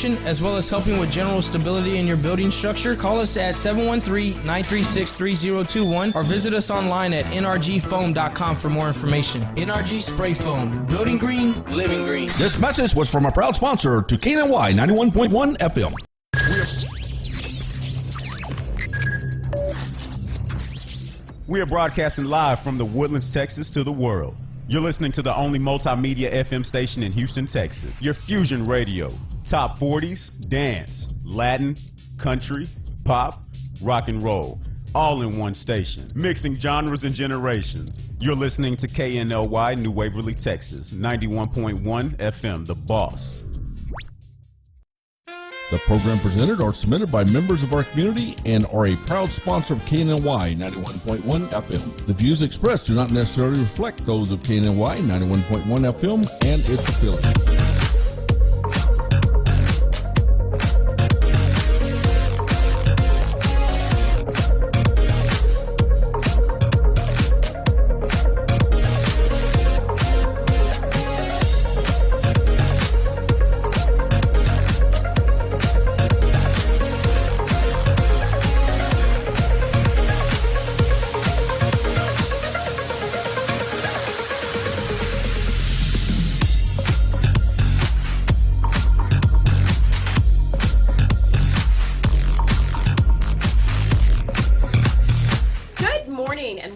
as well as helping with general stability in your building structure, call us at 713-936-3021 or visit us online at nrgfoam.com for more information. NRG Spray Foam. Building green, living green. This message was from a proud sponsor to KNLY 91.1 FM. We are broadcasting live from the Woodlands, Texas to the world. You're listening to the only multimedia FM station in Houston, Texas. Your Fusion Radio. Top 40s, dance, Latin, country, pop, rock and roll. All in one station. Mixing genres and generations. You're listening to KNLY New Waverly, Texas. 91.1 FM, The Boss. The program presented or submitted by members of our community and are a proud sponsor of KNLY 91.1 FM. The views expressed do not necessarily reflect those of KNLY 91.1 FM and its affiliates.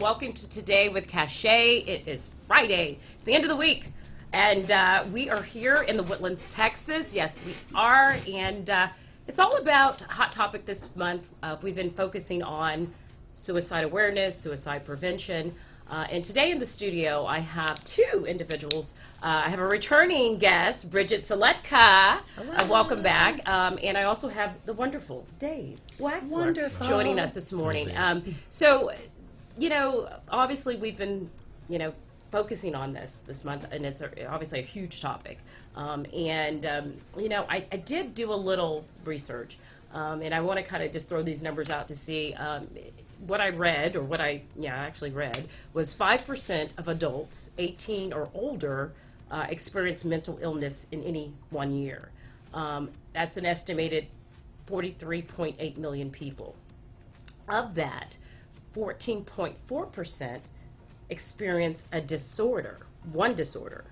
Welcome to Today with Cachet. It is Friday. It's the end of the week. And we are here in the Woodlands, Texas. Yes, we are. And it's all about Hot Topic this month. We've been focusing on suicide awareness, suicide prevention. And today in the studio, I have two individuals. I have a returning guest, Bridget Zaletka. Welcome back. And I also have the wonderful Dave Waxler joining us this morning. So, you know, obviously we've been, focusing on this month, and it's obviously a huge topic. You know, I did do a little research, and I want to kind of just throw these numbers out to see what I read, or what I actually read, was 5% of adults 18 or older experience mental illness in any 1 year. That's an estimated 43.8 million people. Of that, 14.4% experience a disorder, one disorder.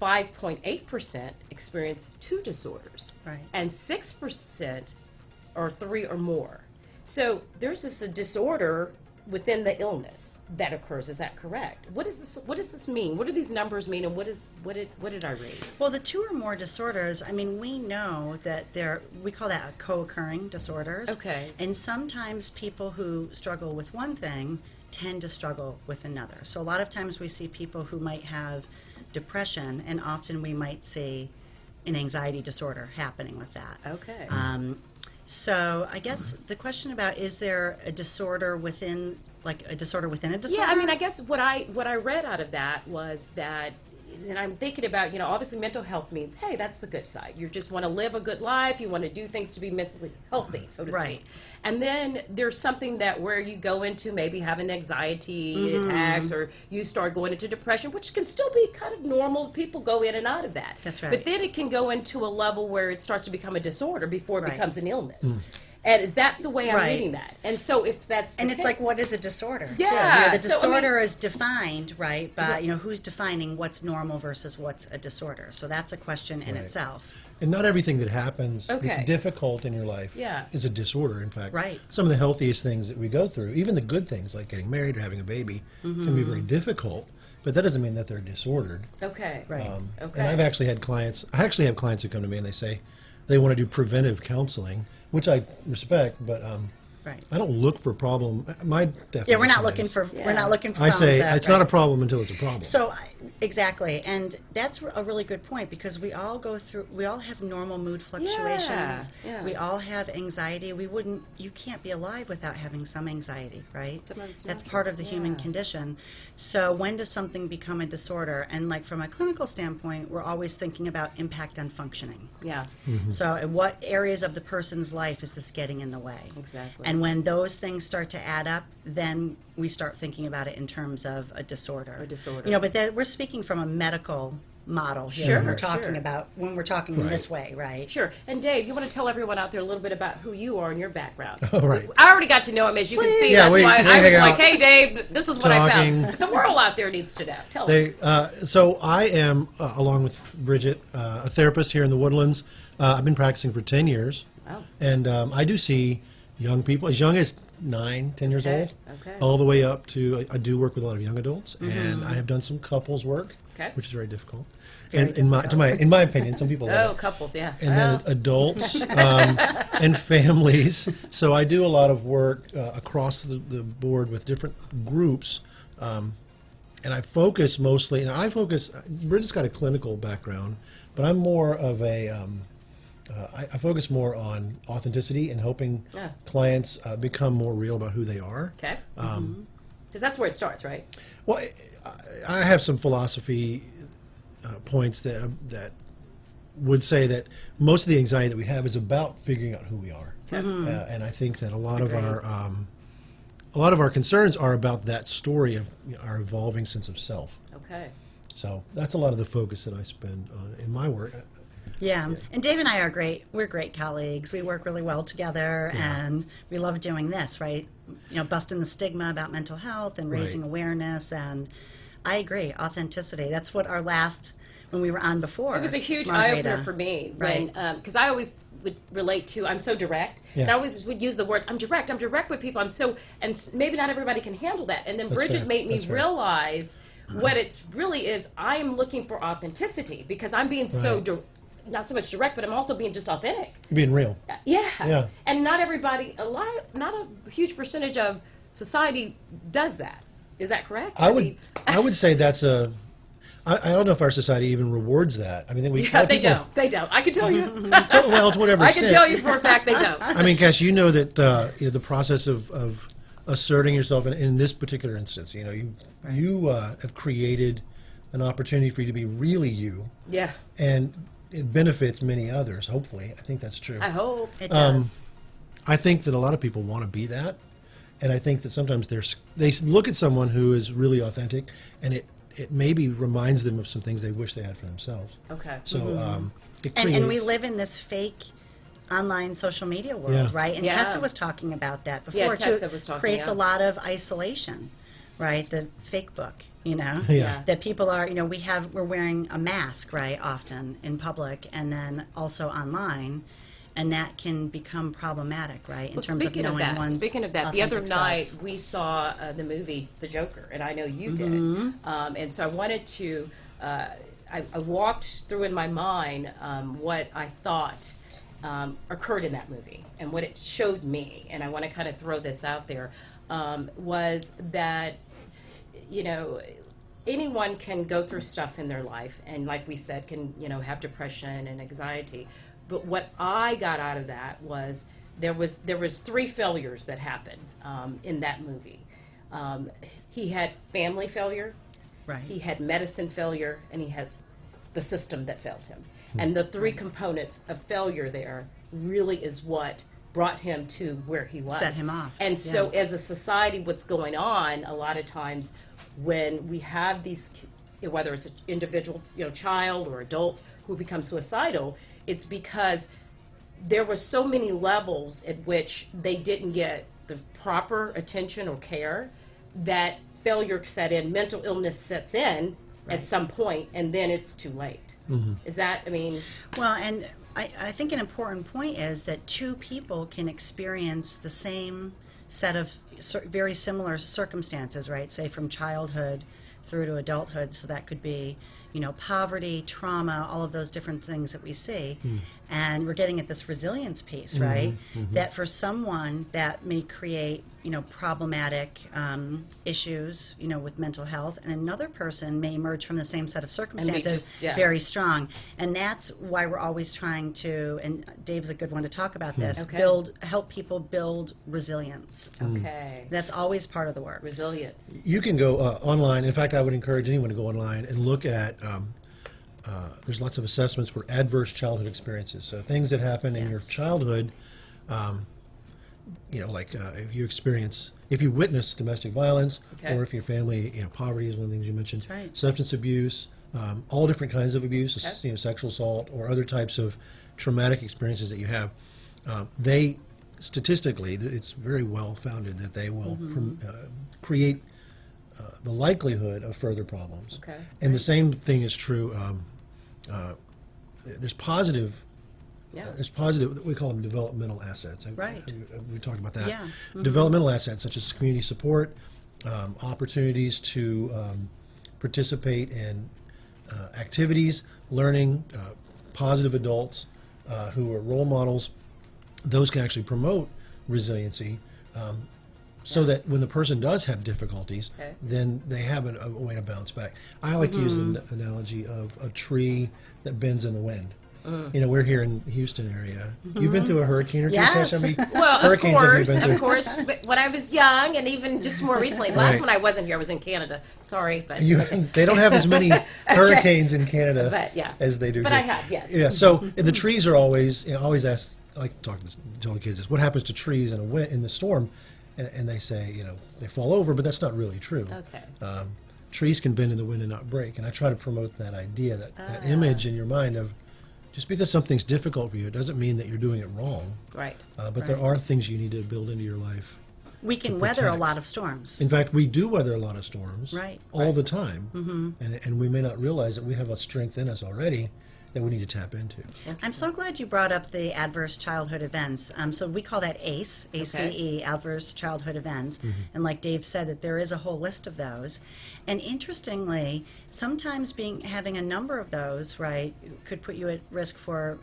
5.8% experience two disorders. Right. And 6% are three or more. So there's this disorder within the illness that occurs. Is that correct? What does this mean? What do these numbers mean, and what did I read? Well, the two or more disorders, I mean, we know that we call that co-occurring disorders. Okay. And sometimes people who struggle with one thing tend to struggle with another. So a lot of times we see people who might have depression, and often we might see an anxiety disorder happening with that. Okay. So I guess the question about, is there a disorder within, like a disorder within a disorder? Yeah, I mean, I guess what I read out of that was that, and I'm thinking about, obviously mental health means, hey, that's the good side. You just want to live a good life. You want to do things to be mentally healthy, so to speak. And then there's something that where you go into maybe having anxiety attacks, or you start going into depression, which can still be kind of normal. People go in and out of that. That's right. But then it can go into a level where it starts to become a disorder before it becomes an illness. And is that the way I'm reading that? And so if that's and it's like, what is a disorder? Yeah. The disorder is defined, right, by, who's defining what's normal versus what's a disorder. So that's a question in itself. And not everything that happens that's difficult in your life is a disorder. In fact, some of the healthiest things that we go through, even the good things like getting married or having a baby, can be very difficult. But that doesn't mean that they're disordered. Okay. And I've actually had clients. I actually have clients who come to me and they say they want to do preventive counseling, which I respect, but I don't look for problem. My definition. Yeah, we're not looking for problems. I say it's not a problem until it's a problem. So exactly, and that's a really good point, because we all have normal mood fluctuations. Yeah. We all have anxiety. You can't be alive without having some anxiety, right? That's part of the human condition. So when does something become a disorder? And like from a clinical standpoint, we're always thinking about impact on functioning. Yeah. So in what areas of the person's life is this getting in the way? Exactly. And when those things start to add up, then we start thinking about it in terms of a disorder. But we're speaking from a medical model here when we're talking about when we're talking in this way, right? Sure. And Dave, you want to tell everyone out there a little bit about who you are and your background? Oh, right. I already got to know him, as you can see. That's why I was like, "Hey, Dave, this is what I found." But the world out there needs to know. Tell them. So I am, along with Bridget, a therapist here in the Woodlands. I've been practicing for 10 years, and I do see young people as young as 9, 10 years old, all the way up to. I do work with a lot of young adults, and I have done some couples work. Which is very difficult, in my opinion, some people love it. Couples, yeah, and then adults and families. So I do a lot of work across the board with different groups, and I focus mostly. And Bridget's got a clinical background, but I'm more of a. I focus more on authenticity and helping clients become more real about who they are. Okay. Because that's where it starts, right? Well, I have some philosophy points that would say that most of the anxiety that we have is about figuring out who we are, and I think that a lot of our concerns are about that story of our evolving sense of self. Okay. So that's a lot of the focus that I spend in my work. Yeah, and Dave and I are great. We're great colleagues. We work really well together, and we love doing this, right? Busting the stigma about mental health and raising awareness. And I agree, authenticity. That's what when we were on before. It was a huge eye-opener for me, right? Because I always would relate to, I'm so direct. And I always would use the words, I'm direct with people. And maybe not everybody can handle that. And then Bridget made me realize what it really is. I am looking for authenticity because I'm being not so much direct, but I'm also being just authentic. Being real. Yeah. And not everybody, not a huge percentage of society does that. Is that correct? I would say that's I don't know if our society even rewards that. I mean, they don't. I can tell you. Well, to whatever extent. I can tell you for a fact they don't. I mean, Cass, you know that the process of asserting yourself in this particular instance, you have created an opportunity for you to be really you. Yeah. And it benefits many others, hopefully. I think that's true. I hope. It does. I think that a lot of people want to be that. And I think that sometimes they look at someone who is really authentic, and it maybe reminds them of some things they wish they had for themselves. Okay. So and we live in this fake online social media world, right? And Tessa was talking about that before. Yeah, Tessa was talking. Creates a lot of isolation, right? The fake book. That people are, we're wearing a mask, right, often in public and then also online, and that can become problematic, right, in terms of knowing one's Speaking of that, the other night we saw the movie The Joker, and I know you did, and so I wanted to, I walked through in my mind what I thought occurred in that movie and what it showed me, and I want to kind of throw this out there, was that anyone can go through stuff in their life, and like we said, can have depression and anxiety. But what I got out of that was there was 3 failures that happened in that movie. He had family failure, he had medicine failure, and he had the system that failed him. And the 3 components of failure there really is what brought him to where he was. Set him off. And so as a society, what's going on a lot of times when we have these, whether it's an individual, child or adults who become suicidal, it's because there were so many levels at which they didn't get the proper attention or care that failure set in, mental illness sets in at some point, and then it's too late. Is that, Well, and I think an important point is that 2 people can experience the same set of very similar circumstances, right? Say from childhood through to adulthood. So that could be, poverty, trauma, all of those different things that we see. And we're getting at this resilience piece, right? That for someone that may create, problematic issues, with mental health, and another person may emerge from the same set of circumstances very strong. And that's why we're always trying to, and Dave's a good one to talk about this, help people build resilience. Okay. That's always part of the work. Resilience. You can go online. In fact, I would encourage anyone to go online and look at there's lots of assessments for adverse childhood experiences. So things that happen in your childhood, if you witness domestic violence, or if your family, poverty is one of the things you mentioned, substance abuse, all different kinds of abuse, sexual assault or other types of traumatic experiences that you have, they statistically, it's very well founded that they will create the likelihood of further problems. Okay. And the same thing is true. There's positive. There's positive. We call them developmental assets. We talked about that. Yeah. Developmental assets such as community support, opportunities to participate in activities, learning, positive adults who are role models. Those can actually promote resiliency, so that when the person does have difficulties, then they have a way to bounce back. I like to use the analogy of a tree that bends in the wind. You know, we're here in the Houston area. You've been through a hurricane or two? Yes. How many Well, hurricanes have you been through? of course. When I was young, and even just more recently, the last one I wasn't here, I was in Canada. Sorry, but they don't have as many hurricanes in Canada as they do But here. I have, yes. Yeah. So and the trees are always. I always ask. I like to tell the kids this: what happens to trees in the storm? And they say, they fall over, but that's not really true. Okay. Trees can bend in the wind and not break, and I try to promote that idea, that image in your mind of just because something's difficult for you, it doesn't mean that you're doing it wrong. Right. But there are things you need to build into your life. We can weather a lot of storms. In fact, we do weather a lot of storms all the time, and we may not realize that we have a strength in us already that we need to tap into. I'm so glad you brought up the adverse childhood events. So we call that ACE, ACE, adverse childhood events. And like Dave said, that there is a whole list of those. And interestingly, sometimes having a number of those, could put you at risk for,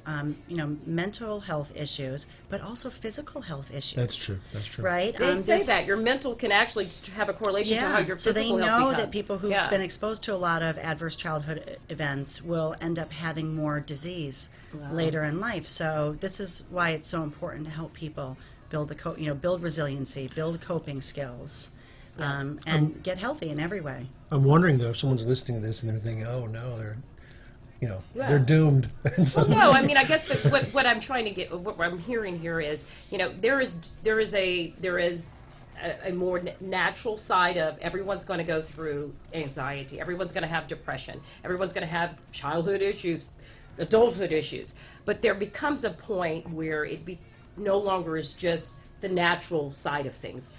mental health issues, but also physical health issues. That's true. That's true. Right? They say that your mental can actually have a correlation to how your so physical they health know becomes. that people who've been exposed to a lot of adverse childhood events will end up having more disease later in life. So this is why it's so important to help people build build resiliency, build coping skills, and get healthy in every way. I'm wondering though, if someone's listening to this and they're thinking, "Oh no, they're doomed." Well, no, I mean, I guess what I'm trying to get, what I'm hearing here is, there is a more natural side of everyone's going to go through anxiety, everyone's going to have depression, everyone's going to have childhood issues, adulthood issues, but there becomes a point where no longer is just the natural side of things,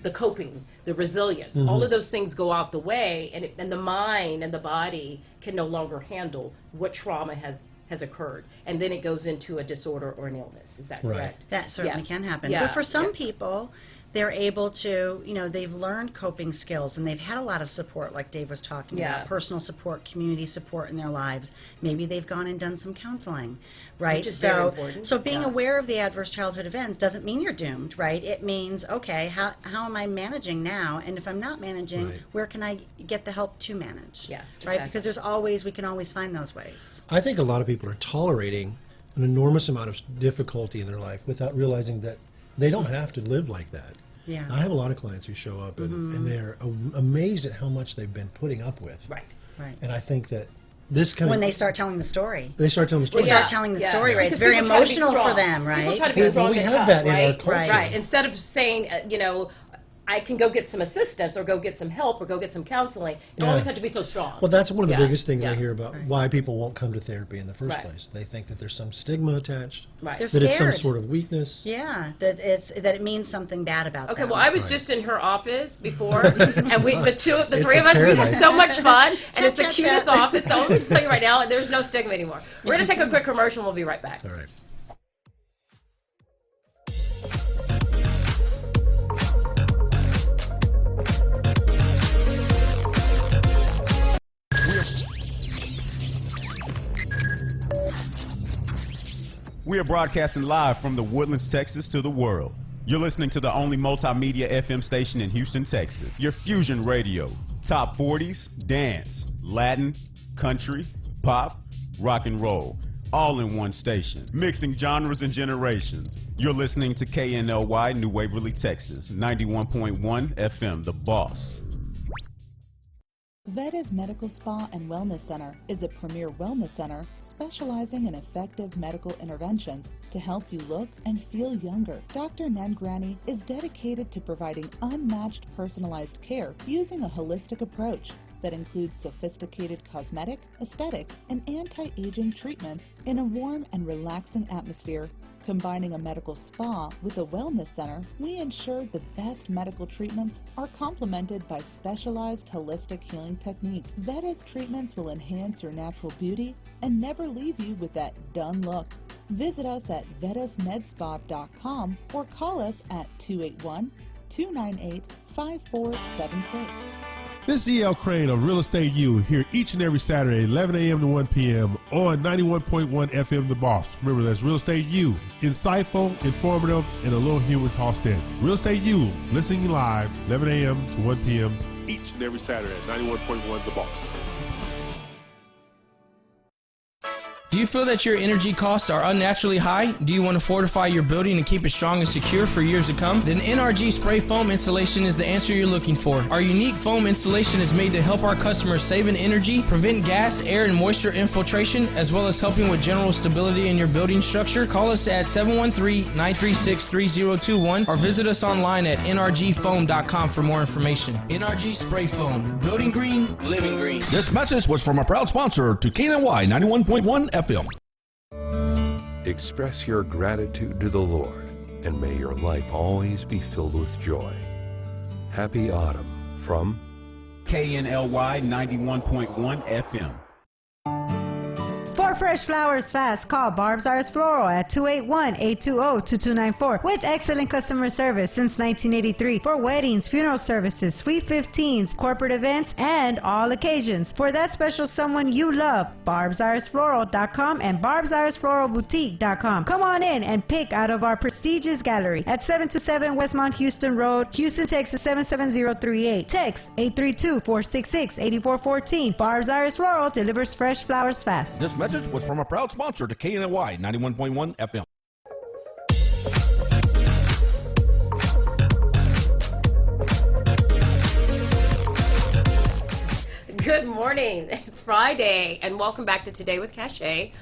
the coping, the resilience, all of those things go out the way, and the mind and the body can no longer handle what trauma has occurred, and then it goes into a disorder or an illness. Is that correct? That certainly can happen. Yeah. But for some people, they're able to, they've learned coping skills and they've had a lot of support, like Dave was talking about, personal support, community support in their lives. Maybe they've gone and done some counseling, right? Which is very important. So being aware of the adverse childhood events doesn't mean you're doomed, right? It means, okay, how am I managing now? And if I'm not managing, where can I get the help to manage? Yeah, right? Because we can always find those ways. I think a lot of people are tolerating an enormous amount of difficulty in their life without realizing that they don't have to live like that. Yeah. I have a lot of clients who show up and they're amazed at how much they've been putting up with. Right. And I think that this kind when they start telling the story. They start telling the story. They start telling the story, right? It's very emotional for them, right? People try to be strong and tough, that in our culture. Right. Instead of saying, I can go get some assistance or go get some help or go get some counseling. You don't always have to be so strong. Well, that's one of the biggest things I hear about why people won't come to therapy in the first place. They think that there's some stigma attached. They're that scared. It's some sort of weakness. Yeah, that it means something bad about them. Okay, well, I was just in her office before, and the three of us, we had so much fun, and it's the cutest office. So I'm just saying right now, there's no stigma anymore. We're going to take a quick commercial, and we'll be right back. All right. We are broadcasting live from the Woodlands, Texas to the world. You're listening to the only multimedia FM station in Houston, Texas. Your fusion radio. Top 40s, dance, Latin, country, pop, rock and roll. All in one station. Mixing genres and generations. You're listening to KNLY New Waverly, Texas. 91.1 FM, The Boss. Veda's Medical Spa and Wellness Center is a premier wellness center specializing in effective medical interventions to help you look and feel younger. Dr. Nangrani is dedicated to providing unmatched personalized care using a holistic approach. that includes sophisticated cosmetic, aesthetic, and anti-aging treatments in a warm and relaxing atmosphere. Combining a medical spa with a wellness center, we ensure the best medical treatments are complemented by specialized holistic healing techniques. Vetta's treatments will enhance your natural beauty and never leave you with that done look. Visit us at vettasmedspa.com or call us at 281-298-5476. This is E.L. Crane of Real Estate U here each and every Saturday, 11 a.m. to 1 p.m. on 91.1 FM The Boss. Remember, that's Real Estate U. Insightful, informative, and a little humor tossed in. Real Estate U, listening live, 11 a.m. to 1 p.m. each and every Saturday at 91.1 The Boss. Do you feel that your energy costs are unnaturally high? Do you want to fortify your building and keep it strong and secure for years to come? Then NRG Spray Foam Insulation is the answer you're looking for. Our unique foam insulation is made to help our customers save in energy, prevent gas, air, and moisture infiltration, as well as helping with general stability in your building structure. Call us at 713-936-3021 or visit us online at nrgfoam.com for more information. NRG Spray Foam. Building green, living green. This message was from a proud sponsor to KNLY 91.1 FM. Express your gratitude to the Lord, and may your life always be filled with joy. Happy Autumn from KNLY 91.1 FM. For fresh flowers fast, call Barb's Arts Floral at 281-820-2294 with excellent customer service since 1983 for weddings, funeral services, sweet 15s, corporate events, and all occasions. For that special someone you love, barbsartsfloral.com and barbsartsfloralboutique.com. Come on in and pick out of our prestigious gallery at 727 Westmont Houston Road, Houston, Texas 77038. Text 832-466-8414. Barb's Arts Floral delivers fresh flowers fast. This message was from a proud sponsor to KNLY 91.1 FM. Good morning. It's Friday, and welcome back to Today with Cachet.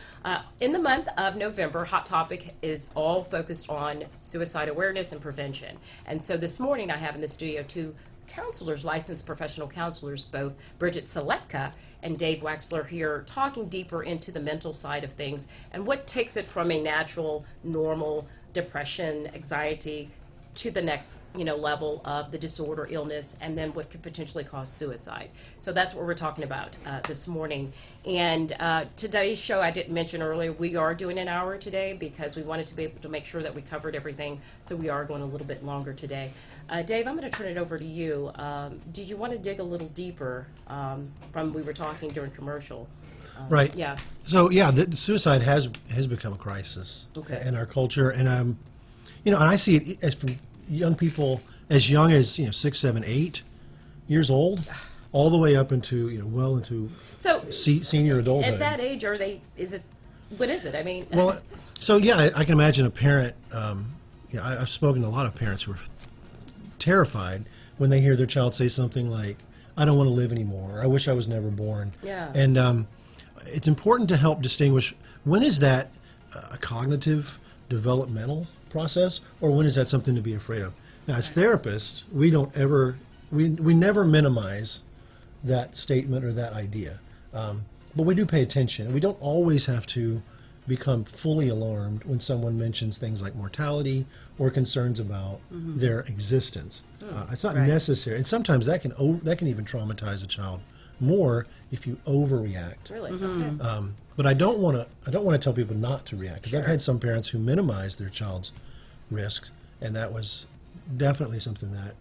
In the month of November, Hot Topic is all focused on suicide awareness and prevention. And so this morning I have in the studio two counselors, licensed professional counselors, both Bridget Seletka and Dave Waxler here, talking deeper into the mental side of things and what takes it from a natural, normal depression, anxiety to the next, level of the disorder, illness, and then what could potentially cause suicide. So that's what we're talking about this morning. And today's show, I didn't mention earlier, we are doing an hour today because we wanted to be able to make sure that we covered everything. So we are going a little bit longer today. Dave, I'm going to turn it over to you. Did you want to dig a little deeper from we were talking during commercial? Right. Yeah. So the suicide has become a crisis in our culture, and and I see it as from young people as young as 6, 7, 8 years old, all the way up into into senior adulthood. At that age, what is it? I mean, well, I can imagine a parent. I've spoken to a lot of parents who are terrified when they hear their child say something like, "I don't want to live anymore," or, "I wish I was never born." Yeah. And it's important to help distinguish when is that a cognitive, developmental process, or when is that something to be afraid of. Now, as therapists, we never minimize that statement or that idea, but we do pay attention. We don't always have to become fully alarmed when someone mentions things like mortality or concerns about their existence. It's not necessary, and sometimes that can even traumatize a child more if you overreact. Really? Okay. But I don't want to tell people not to react, because I've had some parents who minimize their child's risks, and that was definitely something that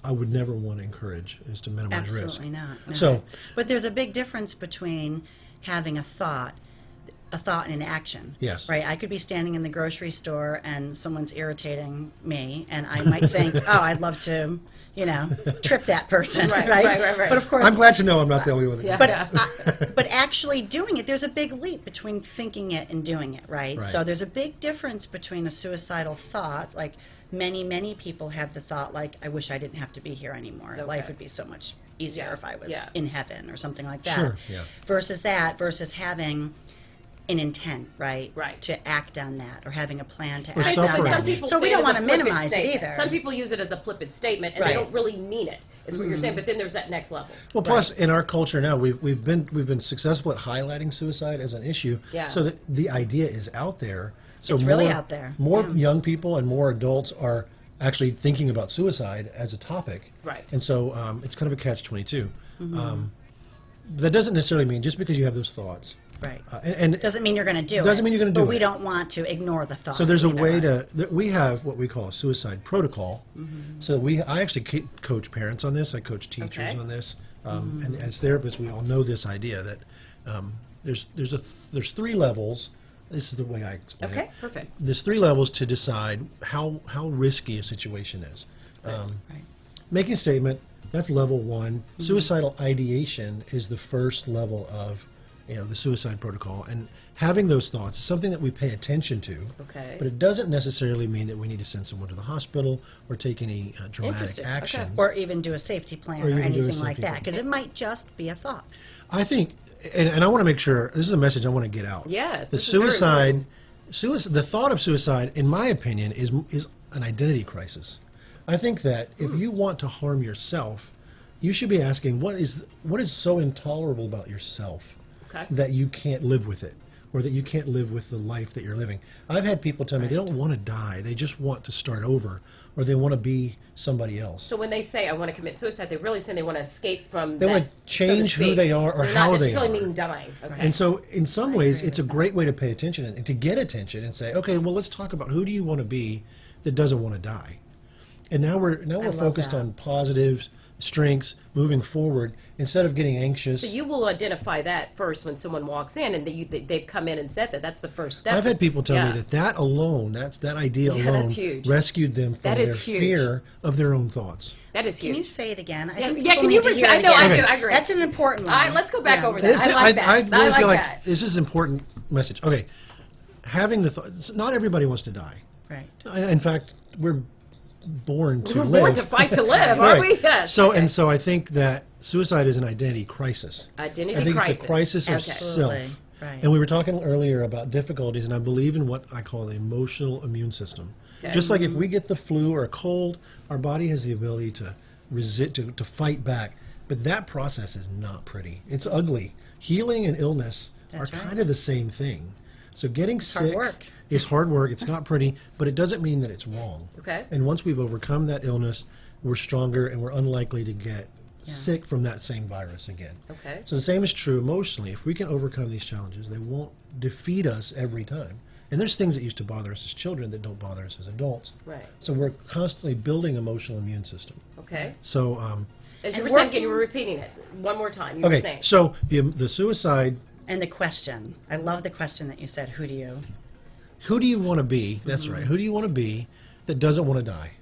I would never want to encourage, is to minimize risk. Absolutely not. No. So, but there's a big difference between having a thought and an action. Yes. Right? I could be standing in the grocery store and someone's irritating me, and I might think, oh, I'd love to, trip that person. Right. But of course, I'm glad to know I'm not the only one. But actually doing it, there's a big leap between thinking it and doing it, right? So there's a big difference between a suicidal thought, like many people have the thought, like, I wish I didn't have to be here anymore. Life would be so much easier if I was in heaven or something like that. Sure. Yeah. Versus having an intent, right? Right. To act on that or having a plan to Or act on suffering. Some that. people So say we it don't as want a to flippant minimize it statement. either. Some people use it as a flippant statement, and Right. they don't really mean it. Is what you're saying. But then there's that next level. Well, plus in our culture now, we've been successful at highlighting suicide as an issue. Yeah. So the idea is out there. So It's really out there. More Yeah. young people and more adults are actually thinking about suicide as a topic. Right. And so it's kind of a catch-22. That doesn't necessarily mean just because you have those thoughts. Right. And Doesn't mean you're going to do it. Doesn't mean you're gonna do But we it. don't want to ignore the thoughts. so there's a either. way we have what we call a suicide protocol. So I actually coach parents on this. I coach teachers Okay. on this. And as therapists, we all know this idea that there's 3 levels. This is the way I explain it. Okay. Perfect. There's 3 levels to decide how risky a situation is. Right. Making a statement, that's level 1. Suicidal ideation is the first level of the suicide protocol. And having those thoughts is something that we pay attention to. Okay. But it doesn't necessarily mean that we need to send someone to the hospital or take any dramatic Interesting. Okay. actions. Or even do a safety plan Or or, even do a anything like safety that, plan. because it might just be a thought. I think, and I want to make sure, this is a message I want to get out. Yes, The this is very suicide, the thought of suicide, in my opinion, is an identity crisis. I think that if you want to harm yourself, you should be asking, what is so intolerable about yourself that you can't live with it, or that you can't live with the life that you're living? I've had people tell me they don't want to die, they just want to start over, or they want to be somebody else. So when they say I want to commit suicide, they're really saying they want to escape from. They that, want to change so to who speak. they are or They're how not they necessarily are. mean dying. Okay. And so, in some ways, it's a great way to pay attention and to get attention and say, okay, well, let's talk about who do you want to be that doesn't want to die. And now we're focused on positives, strengths, moving forward instead of getting anxious. So you will identify that first when someone walks in, and they've come in and said that. That's the first step. I've had people tell me that alone, that idea alone, that's huge. rescued them from their fear of their own thoughts. That is huge. Can you say it again? I Yeah, think yeah, people can need you to repeat? hear it I know, I again. do. I agree. That's an important one. All right, let's go back over that. This- I like that. I really like feel like that. this is an important message. Okay, having the thought. Not everybody wants to die. Right. In fact, we're born to We're live. born to fight to live, aren't we? Yes. So Okay. and so, I think that suicide is an identity crisis. Identity I think crisis. it's a crisis of Absolutely. self. Right. And we were talking earlier about difficulties, and I believe in what I call the emotional immune system. Okay. Just like if we get the flu or a cold, our body has the ability to resist, to fight back. But that process is not pretty. It's ugly. Healing and illness That's are right. kind of the same thing. So getting sick hard work. is hard work. It's not pretty, but it doesn't mean that it's wrong. Okay. And once we've overcome that illness, we're stronger and we're unlikely to get sick from that same virus again. Okay. So the same is true emotionally. If we can overcome these challenges, they won't defeat us every time. And there's things that used to bother us as children that don't bother us as adults. Right. So we're constantly building emotional immune system. Okay. So As you And were saying, working- you were repeating it one more time. You were okay. saying. So the suicide. And the question. I love the question that you said, who do you? Who do you want to be? That's right. Who do you want to be that doesn't want to die?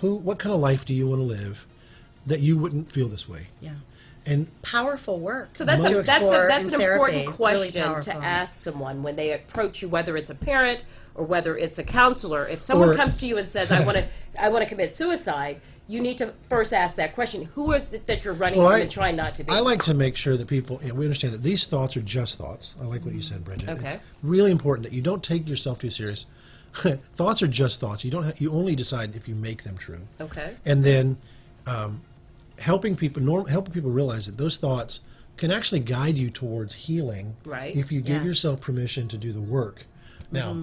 What kind of life do you want to live that you wouldn't feel this way? Yeah. And Powerful work. So that's to explore that's in an therapy. important question Really to powerful. ask someone when they approach you, whether it's a parent or whether it's a counselor. If someone Or- comes to you and says, "I want to commit suicide," you need to first ask that question: Who is it that you're running from and trying not to be? I like to make sure that people, we understand that these thoughts are just thoughts. I like what you said, Bridget. Okay. It's really important that you don't take yourself too serious. Thoughts are just thoughts. You only decide if you make them true. Okay. And then helping people realize that those thoughts can actually guide you towards healing. Right. If you give Yes. yourself permission to do the work. Now,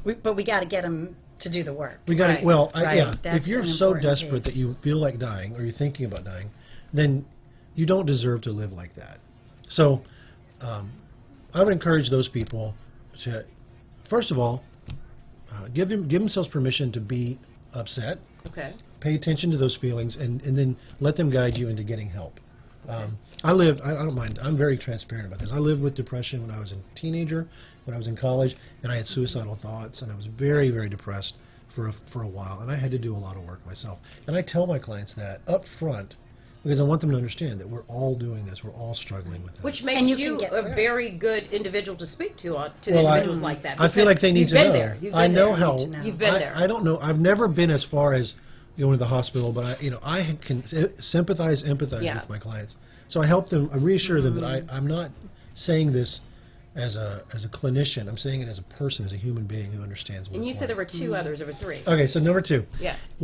But we got to get them to do the work. we got to. Right. Well, Right. yeah. If That's you're an so important desperate that piece. you feel like dying, or you're thinking about dying, then you don't deserve to live like that. So, I would encourage those people to, first of all, give themselves permission to be upset. Okay. Pay attention to those feelings, and then let them guide you into getting help. I don't mind, I'm very transparent about this. I lived with depression when I was a teenager, when I was in college, and I had suicidal thoughts, and I was very, very depressed for a while, and I had to do a lot of work myself. And I tell my clients that up front, because I want them to understand that we're all doing this, we're all struggling with that. Which makes And you you can get a through it. very good individual to speak to Well, individuals like that. I feel because like they need you've to been know. There. You've I been know there. how. You've been there. I don't know. I've never been as far as going to the hospital, but I can sympathize, empathize Yeah. with my clients. So I help them. I reassure them that I'm not saying this as a clinician. I'm saying it as a person, as a human being who understands what And you it's said there like. were two others, there were three. Okay, so number 2. Yes.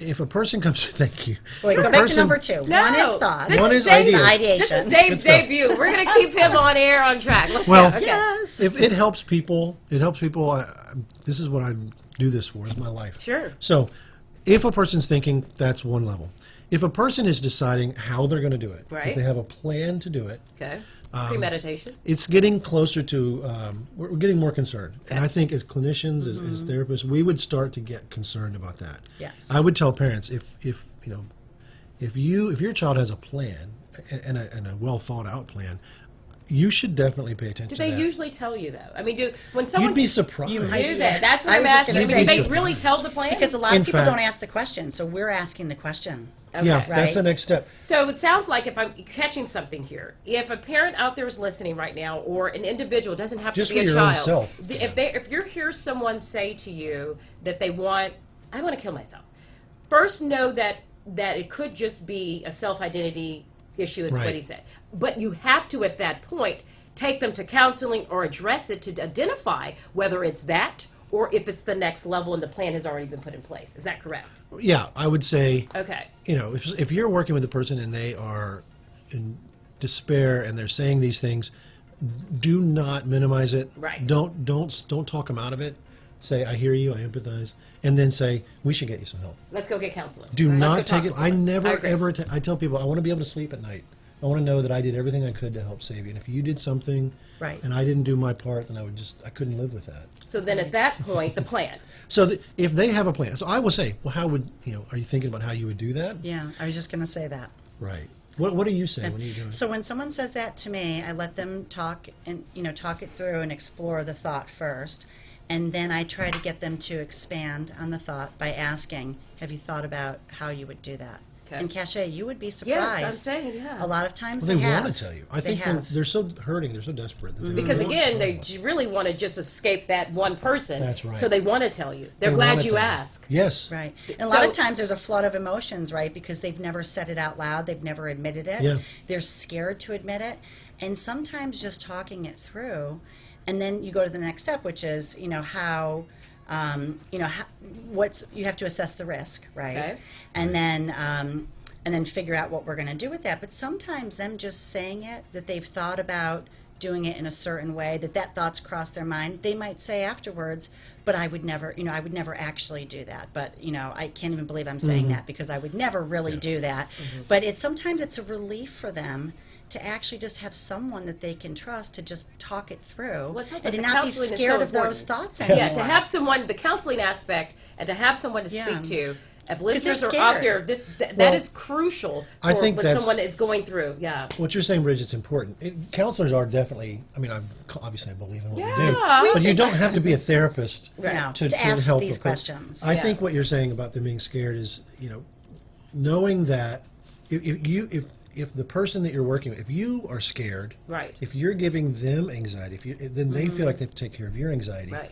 If a person comes, thank you. Wait, go back to number 2. No, one is thoughts. One is ideation. ideas. This is Dave's debut. We're going to keep him on air on track. Let's Well, go. Okay. Yes. If it helps people, this is what I do this for, is my life. Sure. So if a person's thinking, that's one level. If a person is deciding how they're going to do it, Right. if they have a plan to do it, Okay. Premeditation. it's getting closer to, we're getting more concerned. And I think as clinicians, as therapists, we would start to get concerned about that. Yes. I would tell parents, if your child has a plan and a well thought out plan, you should definitely pay attention Do to they that. usually tell you though? I mean, when someone You'd be surprised. do that, that's what I I'm was just asking. gonna I mean, do say- they really tell the plan? Because a lot In of people fact- don't ask the question, so we're asking the question. Okay. Yeah, Right. that's the next step. So it sounds like, if I'm catching something here, if a parent out there is listening right now, or an individual, doesn't have Just to be for a your own child, self. if you hear someone say to you that I want to kill myself, first know that it could just be a self-identity issue, is what Right. he said. But you have to, at that point, take them to counseling or address it to identify whether it's that or if it's the next level and the plan has already been put in place. Is that correct? Yeah, I would say, Okay. if you're working with a person and they are in despair and they're saying these things, do not minimize it. Right. Don't talk them out of it. Say, I hear you, I empathize, and then say, we should get you some help. Let's go get counseling. Do Let's not go talk take to it. I someone. never agree. ever. I tell people, I want to be able to sleep at night. I want to know that I did everything I could to help save you. And if you did something, Right. and I didn't do my part, then I couldn't live with that. So then at that point, the plan. So if they have a plan, so I will say, well, how would are you thinking about how you would do that? Yeah, I was just going to say that. Right. What do you say? What are you doing? So when someone says that to me, I let them talk and talk it through and explore the thought first, and then I try to get them to expand on the thought by asking, "Have you thought about how you would do that?" Okay. And Cache, you would be Yes, surprised. I'm saying, yeah. A lot of times Well, they have. want to tell you. I They think have. they're so hurting, they're so desperate. That they Because want again, to they tell us. really want to just escape that one person. That's right. So they want to tell you. They're They glad wanna you tell ask. Yes. Right. And a lot So- of times there's a flood of emotions, right? Because they've never said it out loud. They've never admitted it. Yeah. They're scared to admit it. And sometimes just talking it through, and then you go to the next step, which is, how, you have to assess the risk, right? Okay. And then figure out what we're going to do with that. But sometimes them just saying it, that they've thought about doing it in a certain way, that thought's crossed their mind, they might say afterwards, but I would never actually do that. But, I can't even believe I'm saying that because I would never really do that. But sometimes it's a relief for them to actually just have someone that they can trust to just talk it through Well, it sounds and like to the not be counseling is scared so of those important. thoughts anymore. Yeah, to have someone, the counseling aspect, and to have someone to Yeah. speak to. If they're listeners are out scared. there, that Well, is crucial I for think what that's- someone is going through. Yeah. What you're saying, Bridget's important. Counselors are definitely. I mean, obviously I believe in what Yeah. we do, but you don't have to be a therapist No, to ask help these a person. questions. I Yeah. think what you're saying about them being scared is, knowing that if the person that you're working with, if you are scared, Right. if you're giving them anxiety, then they feel like they have to take care of your anxiety. Right.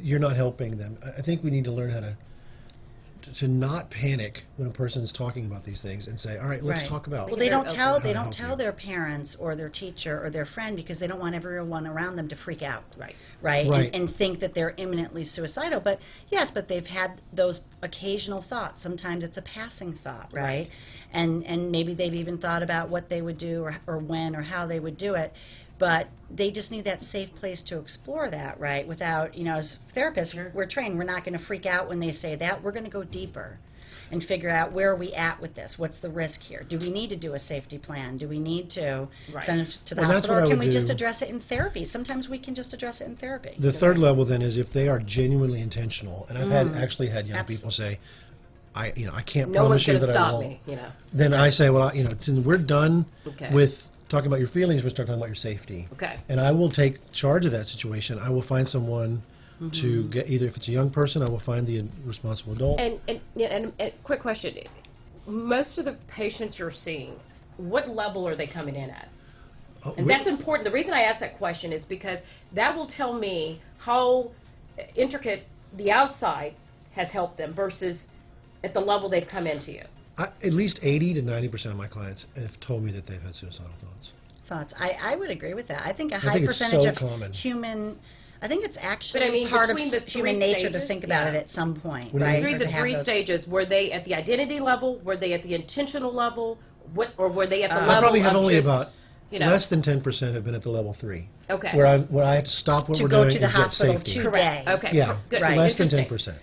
You're not helping them. I think we need to learn how to not panic when a person is talking about these things and say, all right, let's Right. talk about. Well, they don't Okay. tell How they to don't help tell you. their parents or their teacher or their friend because they don't want everyone around them to freak out. Right. Right. Right. And think that they're imminently suicidal. But yes, but they've had those occasional thoughts. Sometimes it's a passing thought, right? And maybe they've even thought about what they would do or when or how they would do it. But they just need that safe place to explore that, right? Without, as therapists, we're trained. We're not going to freak out when they say that. We're going to go deeper and figure out where are we at with this? What's the risk here? Do we need to do a safety plan? Do we need to send them to the Well, that's hospital? what I Or can would we just do. address it in therapy? Sometimes we can just address it in therapy. The third level then is if they are genuinely intentional, and I've actually had young people say, I can't No one's promise you going to that I stop won't. me. Then I say, well, we're done Okay. with talking about your feelings. We'll start talking about your safety. Okay. And I will take charge of that situation. I will find someone to get, either if it's a young person, I will find the responsible adult. And quick question: most of the patients you're seeing, what level are they coming in at? And that's important. The reason I ask that question is because that will tell me how intricate the outside has helped them versus at the level they've come into you. At least 80 to 90% of my clients have told me that they've had suicidal thoughts. thoughts. I would agree with that. I think a high percentage of human. I think it's actually part of human nature to think about it at some point, right? Between the three stages, were they at the identity level? Were they at the intentional level? Or were they at the level I probably have of only just, about less than 10% have been at the level 3. Okay. Where I had to stop what we're doing to go to the and get hospital safety. today. Okay. Yeah, Good. Right. less than 10%.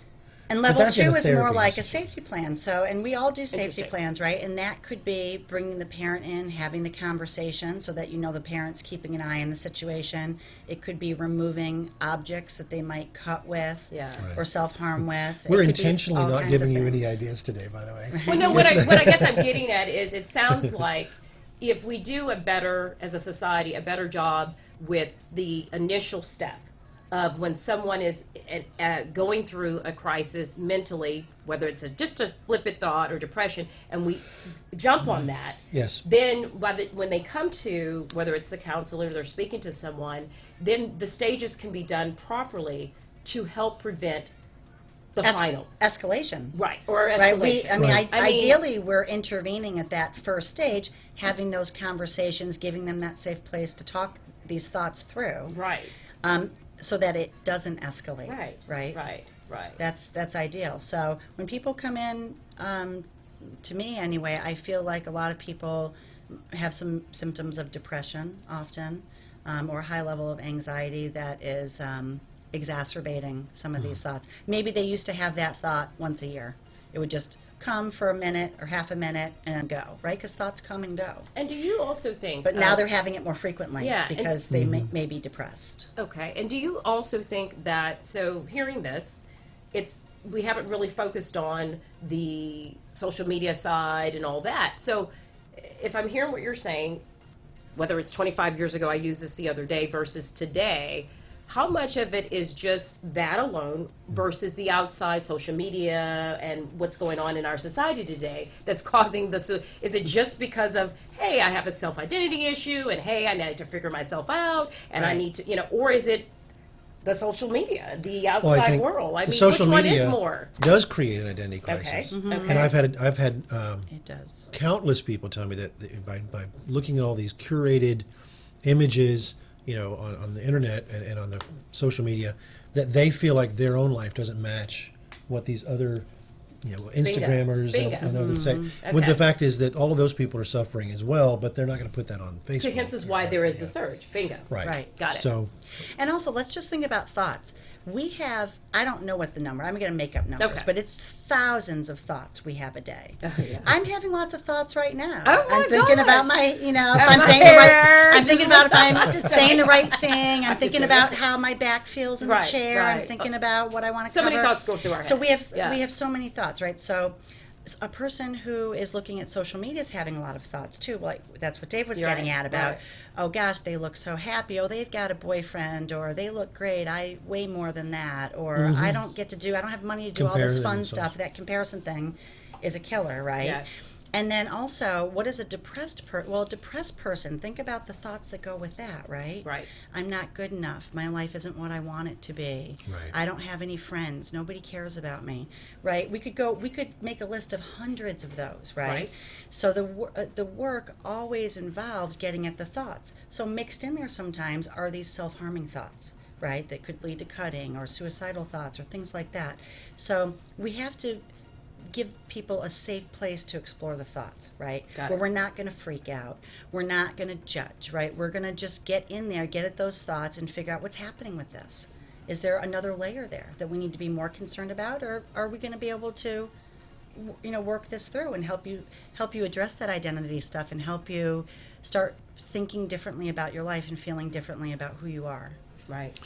And level 2 is more therapy like a institution. safety plan. So, and we all do safety plans, right? And that could be bringing the parent in, having the conversation so that you know the parent's keeping an eye on the situation. It could be removing objects that they might cut with or self-harm with. We're intentionally not giving you any ideas today, by the way. Well, no, what I guess I'm getting at is it sounds like if we do as a society, a better job with the initial step of when someone is going through a crisis mentally, whether it's just a flippant thought or depression, and we jump on that, then when they come to, whether it's the counselor or they're speaking to someone, then the stages can be done properly to help prevent the final escalation. Right, or escalation. Right. Ideally, we're intervening at that first stage, having those conversations, giving them that safe place to talk these thoughts through. Right. So that it doesn't escalate. Right. That's ideal. So when people come in, to me anyway, I feel like a lot of people have some symptoms of depression often, or a high level of anxiety that is exacerbating some of these thoughts. Maybe they used to have that thought once a year. It would just come for a minute or half a minute and then go, right? Because thoughts come and go. And do you also think... But now they're having it more frequently because they may be depressed. Okay. And do you also think that, so hearing this, we haven't really focused on the social media side and all that. So if I'm hearing what you're saying, whether it's 25 years ago, I used this the other day, versus today, how much of it is just that alone versus the outside social media and what's going on in our society today that's causing this? Is it just because of, hey, I have a self-identity issue, and hey, I need to figure myself out, and I need to, or is it the social media, the outside world? I mean, social which one media is more? Does create an identity crisis. Okay. And I've had it does. Countless people tell me that by looking at all these curated images, on the internet and on the social media, that they feel like their own life doesn't match what these other, Instagrammers and others say. When the fact is that all of those people are suffering as well, but they're not going to put that on Facebook. So hence is why there is the surge. Bingo. Right. Got it. So, and also, let's just think about thoughts. We have, I don't know what the number, I'm going to make up numbers, but it's thousands of thoughts we have a day. I'm having lots of thoughts right now. I'm thinking about my, if I'm saying the right, I'm thinking about if I'm saying the right thing. I'm thinking about how my back feels in the chair. I'm thinking about what I want to cover. So many thoughts go through our head. So we have so many thoughts, right? So a person who is looking at social media is having a lot of thoughts too. Like that's what Dave was getting at about, oh gosh, they look so happy. Oh, they've got a boyfriend, or they look great. I weigh more than that, or I don't have money to do all this fun stuff. That comparison thing is a killer, right? Yeah. And then also, what is a depressed person, think about the thoughts that go with that, right? Right. I'm not good enough. My life isn't what I want it to be. Right. I don't have any friends. Nobody cares about me, right? We could make a list of hundreds of those, right? So the work always involves getting at the thoughts. So mixed in there sometimes are these self-harming thoughts, right? That could lead to cutting or suicidal thoughts or things like that. So we have to give people a safe place to explore the thoughts, right? Where we're not going to freak out. We're not going to judge, right? We're going to just get in there, get at those thoughts, and figure out what's happening with this. Is there another layer there that we need to be more concerned about, or are we going to be able to, work this through and help you address that identity stuff and help you start thinking differently about your life and feeling differently about who you are? Right.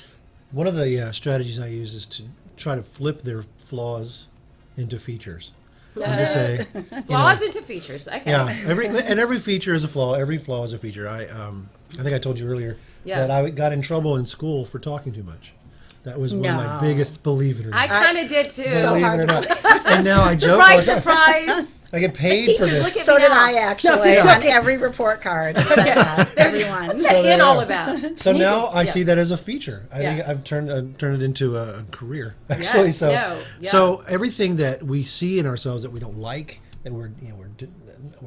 One of the strategies I use is to try to flip their flaws into features. And to say, flaws into features. Okay. Yeah. Every feature is a flaw. Every flaw is a feature. I think I told you earlier that I got in trouble in school for talking too much. That was one of my biggest, believe it or not. I kind of did too. Believe it or not. And now I joke. Surprise! I get paid for this. So did I actually on every report card. It said that, everyone. So all about. So now I see that as a feature. I think I've turned it into a career actually. So everything that we see in ourselves that we don't like, that we're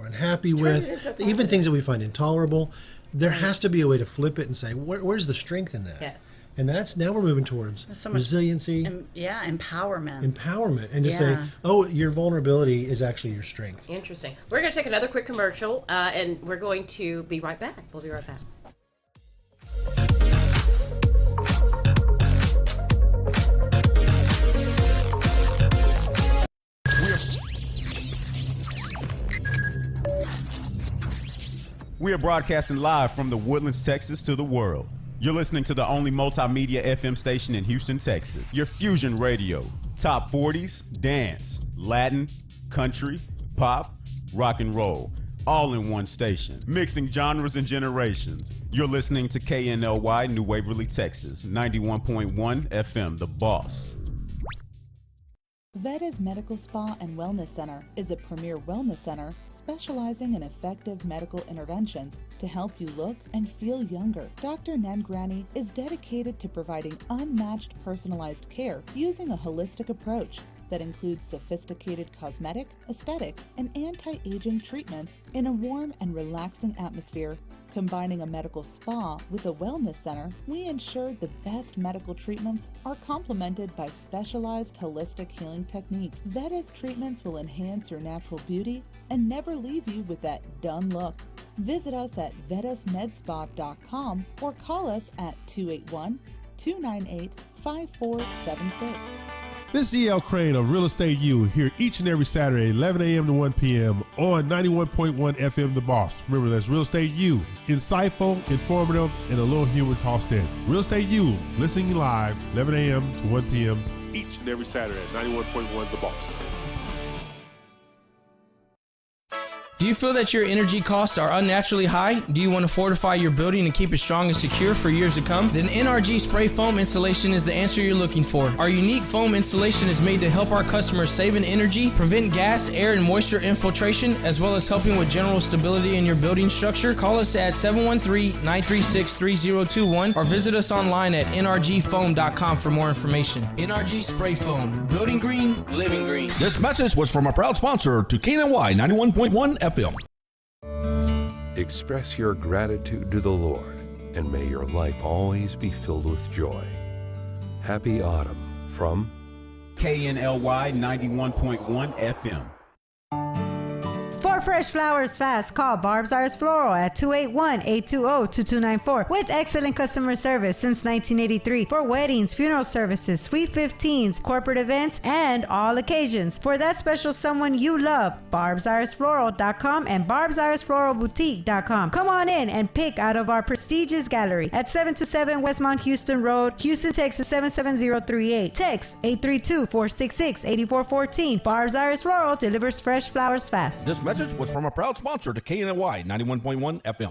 unhappy with, even things that we find intolerable, there has to be a way to flip it and say, where's the strength in that? Yes. And now we're moving towards resiliency. Empowerment. Empowerment. And to say, oh, your vulnerability is actually your strength. Interesting. We're going to take another quick commercial, and we're going to be right back. We'll be right back. We are broadcasting live from the Woodlands, Texas to the world. You're listening to the only multimedia FM station in Houston, Texas. Your fusion radio. Top 40s, dance, Latin, country, pop, rock and roll. All in one station. Mixing genres and generations. You're listening to KNLY New Waverly, Texas. 91.1 FM, The Boss. Veda's Medical Spa and Wellness Center is a premier wellness center specializing in effective medical interventions to help you look and feel younger. Dr. Nangrani is dedicated to providing unmatched personalized care using a holistic approach that includes sophisticated cosmetic, aesthetic, and anti-aging treatments in a warm and relaxing atmosphere. Combining a medical spa with a wellness center, we ensure the best medical treatments are complemented by specialized holistic healing techniques. Veda's treatments will enhance your natural beauty and never leave you with that done look. Visit us at vedasmedspa.com or call us at 281-298-5476. This is E.L. Crane of Real Estate U here each and every Saturday, 11 a.m. to 1 p.m. on 91.1 FM The Boss. Remember, that's Real Estate U. Insightful, informative, and a little humor tossed in. Real Estate U, listening live, 11 a.m. to 1 p.m. each and every Saturday at 91.1 The Boss. Do you feel that your energy costs are unnaturally high? Do you want to fortify your building and keep it strong and secure for years to come? Then NRG Spray Foam Insulation is the answer you're looking for. Our unique foam insulation is made to help our customers save in energy, prevent gas, air, and moisture infiltration, as well as helping with general stability in your building structure. Call us at 713-936-3021 or visit us online at nrgfoam.com for more information. NRG Spray Foam. Building green, living green. This message was from a proud sponsor to KNLY 91.1 FM. Express your gratitude to the Lord, and may your life always be filled with joy. Happy Autumn from KNLY 91.1 FM. For fresh flowers fast, call Barb's Arts Floral at 281-820-2294 with excellent customer service since 1983 for weddings, funeral services, Sweet 15s, corporate events, and all occasions. For that special someone you love, barbsiresfloral.com and barbsiresfloralboutique.com. Come on in and pick out of our prestigious gallery at 727 Westmount Houston Road, Houston, Texas 77038. Text 832-466-8414. Barb's Arts Floral delivers fresh flowers fast. This message was from a proud sponsor to KNLY 91.1 FM.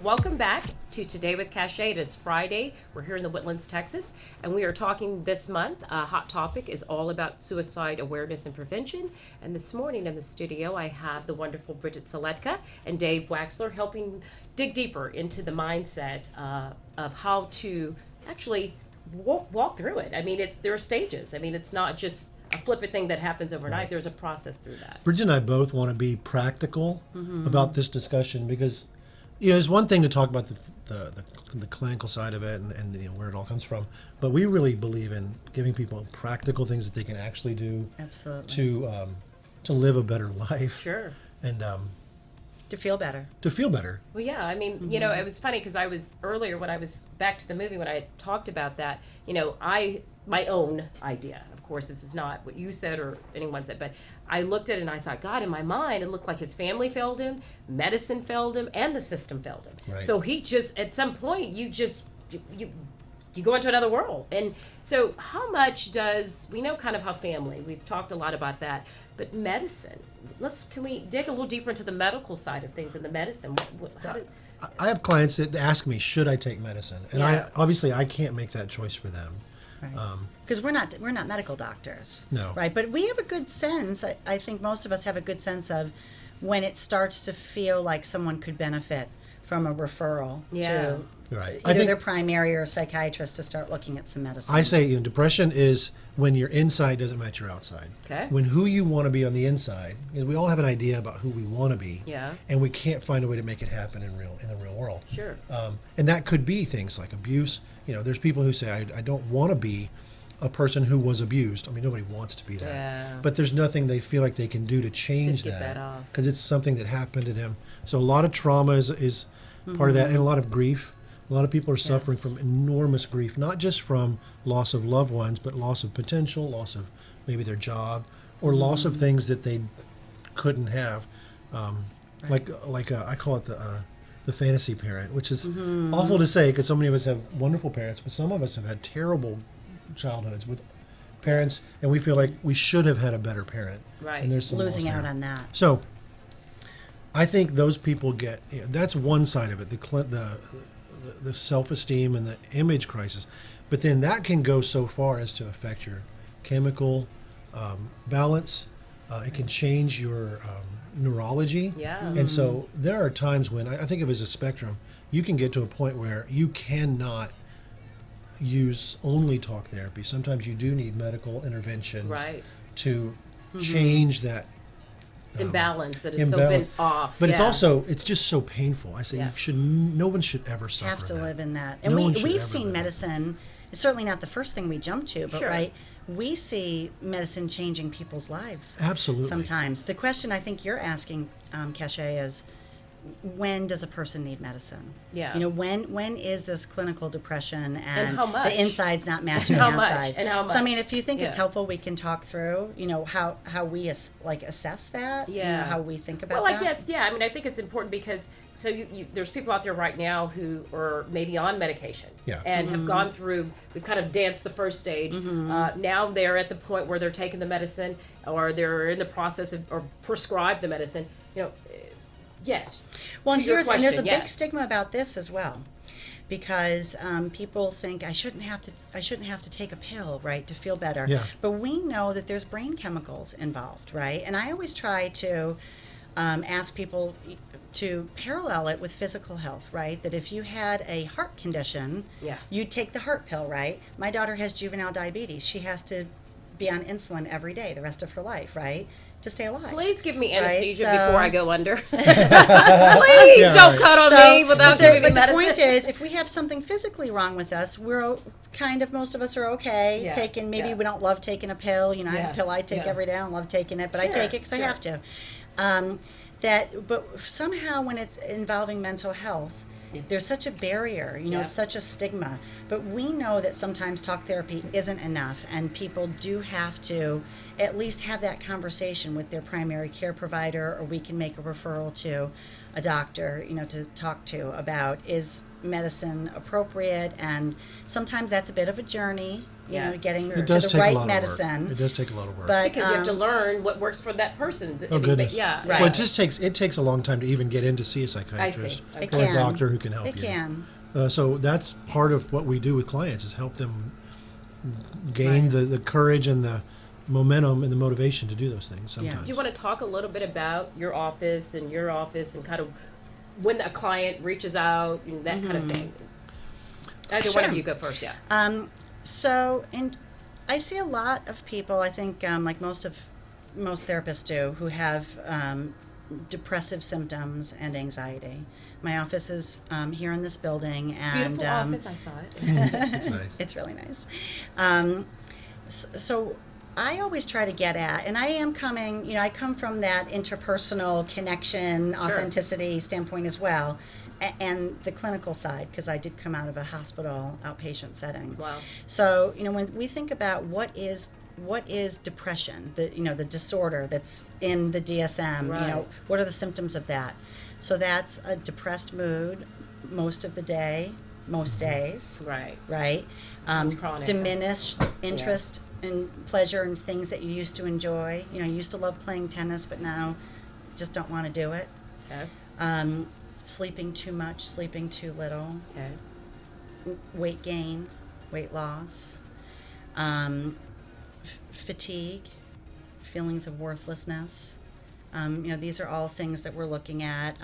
Welcome back to Today with Cachet. It is Friday. We're here in the Woodlands, Texas, and we are talking this month. Hot topic is all about suicide awareness and prevention. And this morning in the studio, I have the wonderful Bridget Seletka and Dave Waxler helping dig deeper into the mindset of how to actually walk through it. I mean, there are stages. I mean, it's not just a flippant thing that happens overnight. Right. There's a process through that. Bridget and I both want to be practical about this discussion because, you know, it's one thing to talk about the clinical side of it and you know, where it all comes from, but we really believe in giving people practical things that they can actually do. Absolutely. To live a better life. Sure. And to feel better. Well, yeah, I mean, you know, it was funny because I was earlier when I was back to the movie when I had talked about that, you know, my own idea, of course, this is not what you said or anyone said, but I looked at it and I thought, God, in my mind, it looked like his family failed him, medicine failed him, and the system failed him. Right. So he just, at some point, you go into another world. And so how much we know kind of how family, we've talked a lot about that, but medicine, can we dig a little deeper into the medical side of things and the medicine? I have clients that ask me, should I take medicine? And I can't make that choice for them. Because we're not medical doctors. No. Right, but we have a good sense, I think most of us have a good sense of when it starts to feel like someone could benefit from a referral Right. either their primary or psychiatrist to start looking at some medicine. I say, depression is when your inside doesn't match your outside. Okay. When who you want to be on the inside, because we all have an idea about who we want to be. Yeah. And we can't find a way to make it happen in the real world. Sure. And that could be things like abuse. There's people who say, I don't want to be a person who was abused. I mean, nobody wants to be that. Yeah. But there's nothing they feel like they can do to change get that off. because it's something that happened to them. So a lot of trauma is part of that, and a lot of grief. A lot of people are suffering from enormous grief, not just from loss of loved ones, but loss of potential, loss of maybe their job, or loss of things that they couldn't have. Like I call it the fantasy parent, which is awful to say because so many of us have wonderful parents, but some of us have had terrible childhoods with parents, and we feel like we should have had a better parent. Right. And there's some losing loss out there. on that. So I think those people get, that's one side of it, the self-esteem and the image crisis. But then that can go so far as to affect your chemical balance. It can change your neurology. Yeah. And so there are times when, I think of it as a spectrum, you can get to a point where you cannot use only talk therapy. Sometimes you do need medical interventions to change that imbalance that has so been off. But it's just so painful. I say no one should ever suffer Have to that. live in that. And we've seen medicine, it's certainly not the first thing we jump to, but right, we see medicine changing people's lives. Absolutely. Sometimes. The question I think you're asking, Cache, is when does a person need medicine? Yeah. When is this clinical depression and how much? the inside's not matching the How much? outside? And how much? So I mean, if you think it's helpful, we can talk through, how we assess that. Yeah. How we think about well, that. I guess, I mean, I think it's important because there's people out there right now who are maybe on medication and have gone through, we've kind of danced the first stage. Now they're at the point where they're taking the medicine or they're in the process of, or prescribed the medicine, yes. Well, and there's a big stigma about this as well, because people think I shouldn't have to take a pill, right, to feel better. Yeah. But we know that there's brain chemicals involved, right? And I always try to ask people to parallel it with physical health, right? That if you had a heart condition, you'd take the heart pill, right? My daughter has juvenile diabetes. She has to be on insulin every day the rest of her life, right? To stay alive. Please give me anesthesia before I go under. Please don't cut on me without giving me medicine. The point is, if we have something physically wrong with us, we're most of us are okay taking, maybe we don't love taking a pill. I have a pill I take every day. I don't love taking it, but I take it because I have to. But somehow when it's involving mental health, there's such a barrier, it's such a stigma. But we know that sometimes talk therapy isn't enough, and people do have to at least have that conversation with their primary care provider, or we can make a referral to a doctor, to talk to about, is medicine appropriate? And sometimes that's a bit of a journey, getting to the right medicine. It does take a lot of work. But, because you have to learn what works for that person. Oh, goodness. Yeah. Well, it takes a long time to even get in to see a psychiatrist or a doctor who can help you. It can. So that's part of what we do with clients, is help them gain the courage and the momentum and the motivation to do those things sometimes. Do you want to talk a little bit about your office and kind of when a client reaches out and that kind of thing? Either one of you go first, I see a lot of people, I think, like most therapists do, who have depressive symptoms and anxiety. My office is here in this building, and beautiful office. I saw it. It's nice. It's really nice. So I always try to get at, and I come from that interpersonal connection, authenticity standpoint as well, and the clinical side, because I did come out of a hospital outpatient setting. Wow. So, when we think about what is depression, the disorder that's in the DSM, what are the symptoms of that? So that's a depressed mood most of the day, most days. Right. Diminished interest and pleasure in things that you used to enjoy. You used to love playing tennis, but now just don't want to do it. Okay. Sleeping too much, sleeping too little. Okay. Weight gain, weight loss. Fatigue, feelings of worthlessness. These are all things that we're looking at.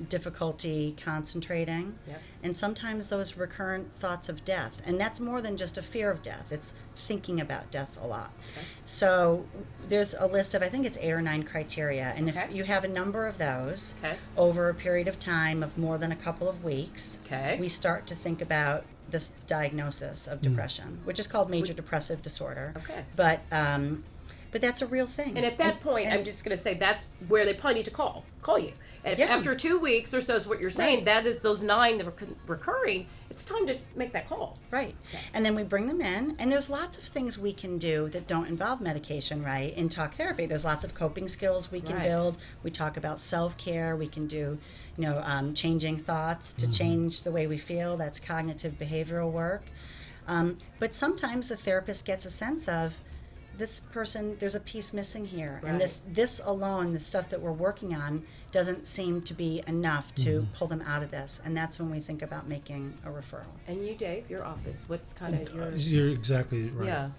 Difficulty concentrating, and sometimes those recurrent thoughts of death. And that's more than just a fear of death. It's thinking about death a lot. Okay. So there's a list of, I think it's 8 or 9 criteria. And if you have a number of those over a period of time of more than a couple of weeks, we start to think about this diagnosis of depression, which is called major depressive disorder. Okay. But that's a real thing. And at that point, I'm just going to say that's where they probably need to call you. And if after 2 weeks or so is what you're saying, that is those 9 that are recurring, it's time to make that call. Right. Okay. And then we bring them in, and there's lots of things we can do that don't involve medication, right? In talk therapy, there's lots of coping skills we can build. We talk about self-care. We can do, changing thoughts to change the way we feel. That's cognitive behavioral work. But sometimes the therapist gets a sense of, this person, there's a piece missing here. Right. And this alone, the stuff that we're working on, doesn't seem to be enough to pull them out of this. And that's when we think about making a referral. And you, Dave, your office, what's kind of your... You're exactly right.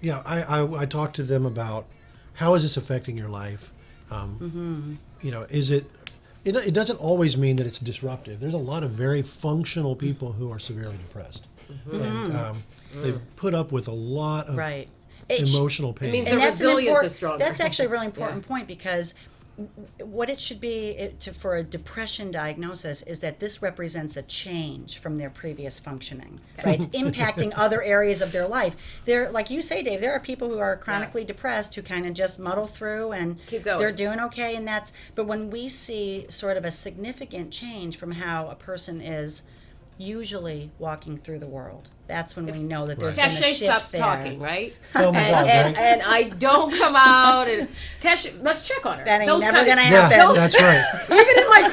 Yeah. I talked to them about, how is this affecting your life? Is it... It doesn't always mean that it's disruptive. There's a lot of very functional people who are severely depressed. And they put up with a lot of... emotional pain. It means their resilience is stronger. That's actually a really important point, because what it should be for a depression diagnosis is that this represents a change from their previous functioning. Right? It's impacting other areas of their life. There, like you say, Dave, there are people who are chronically depressed who kind of just muddle through and keep going. They're doing okay, and but when we see sort of a significant change from how a person is usually walking through the world, that's when we know that there's been a shift stops there. Talking, right? Oh my God, and I don't come out and Cash, let's check on her. That ain't never gonna happen. Yeah,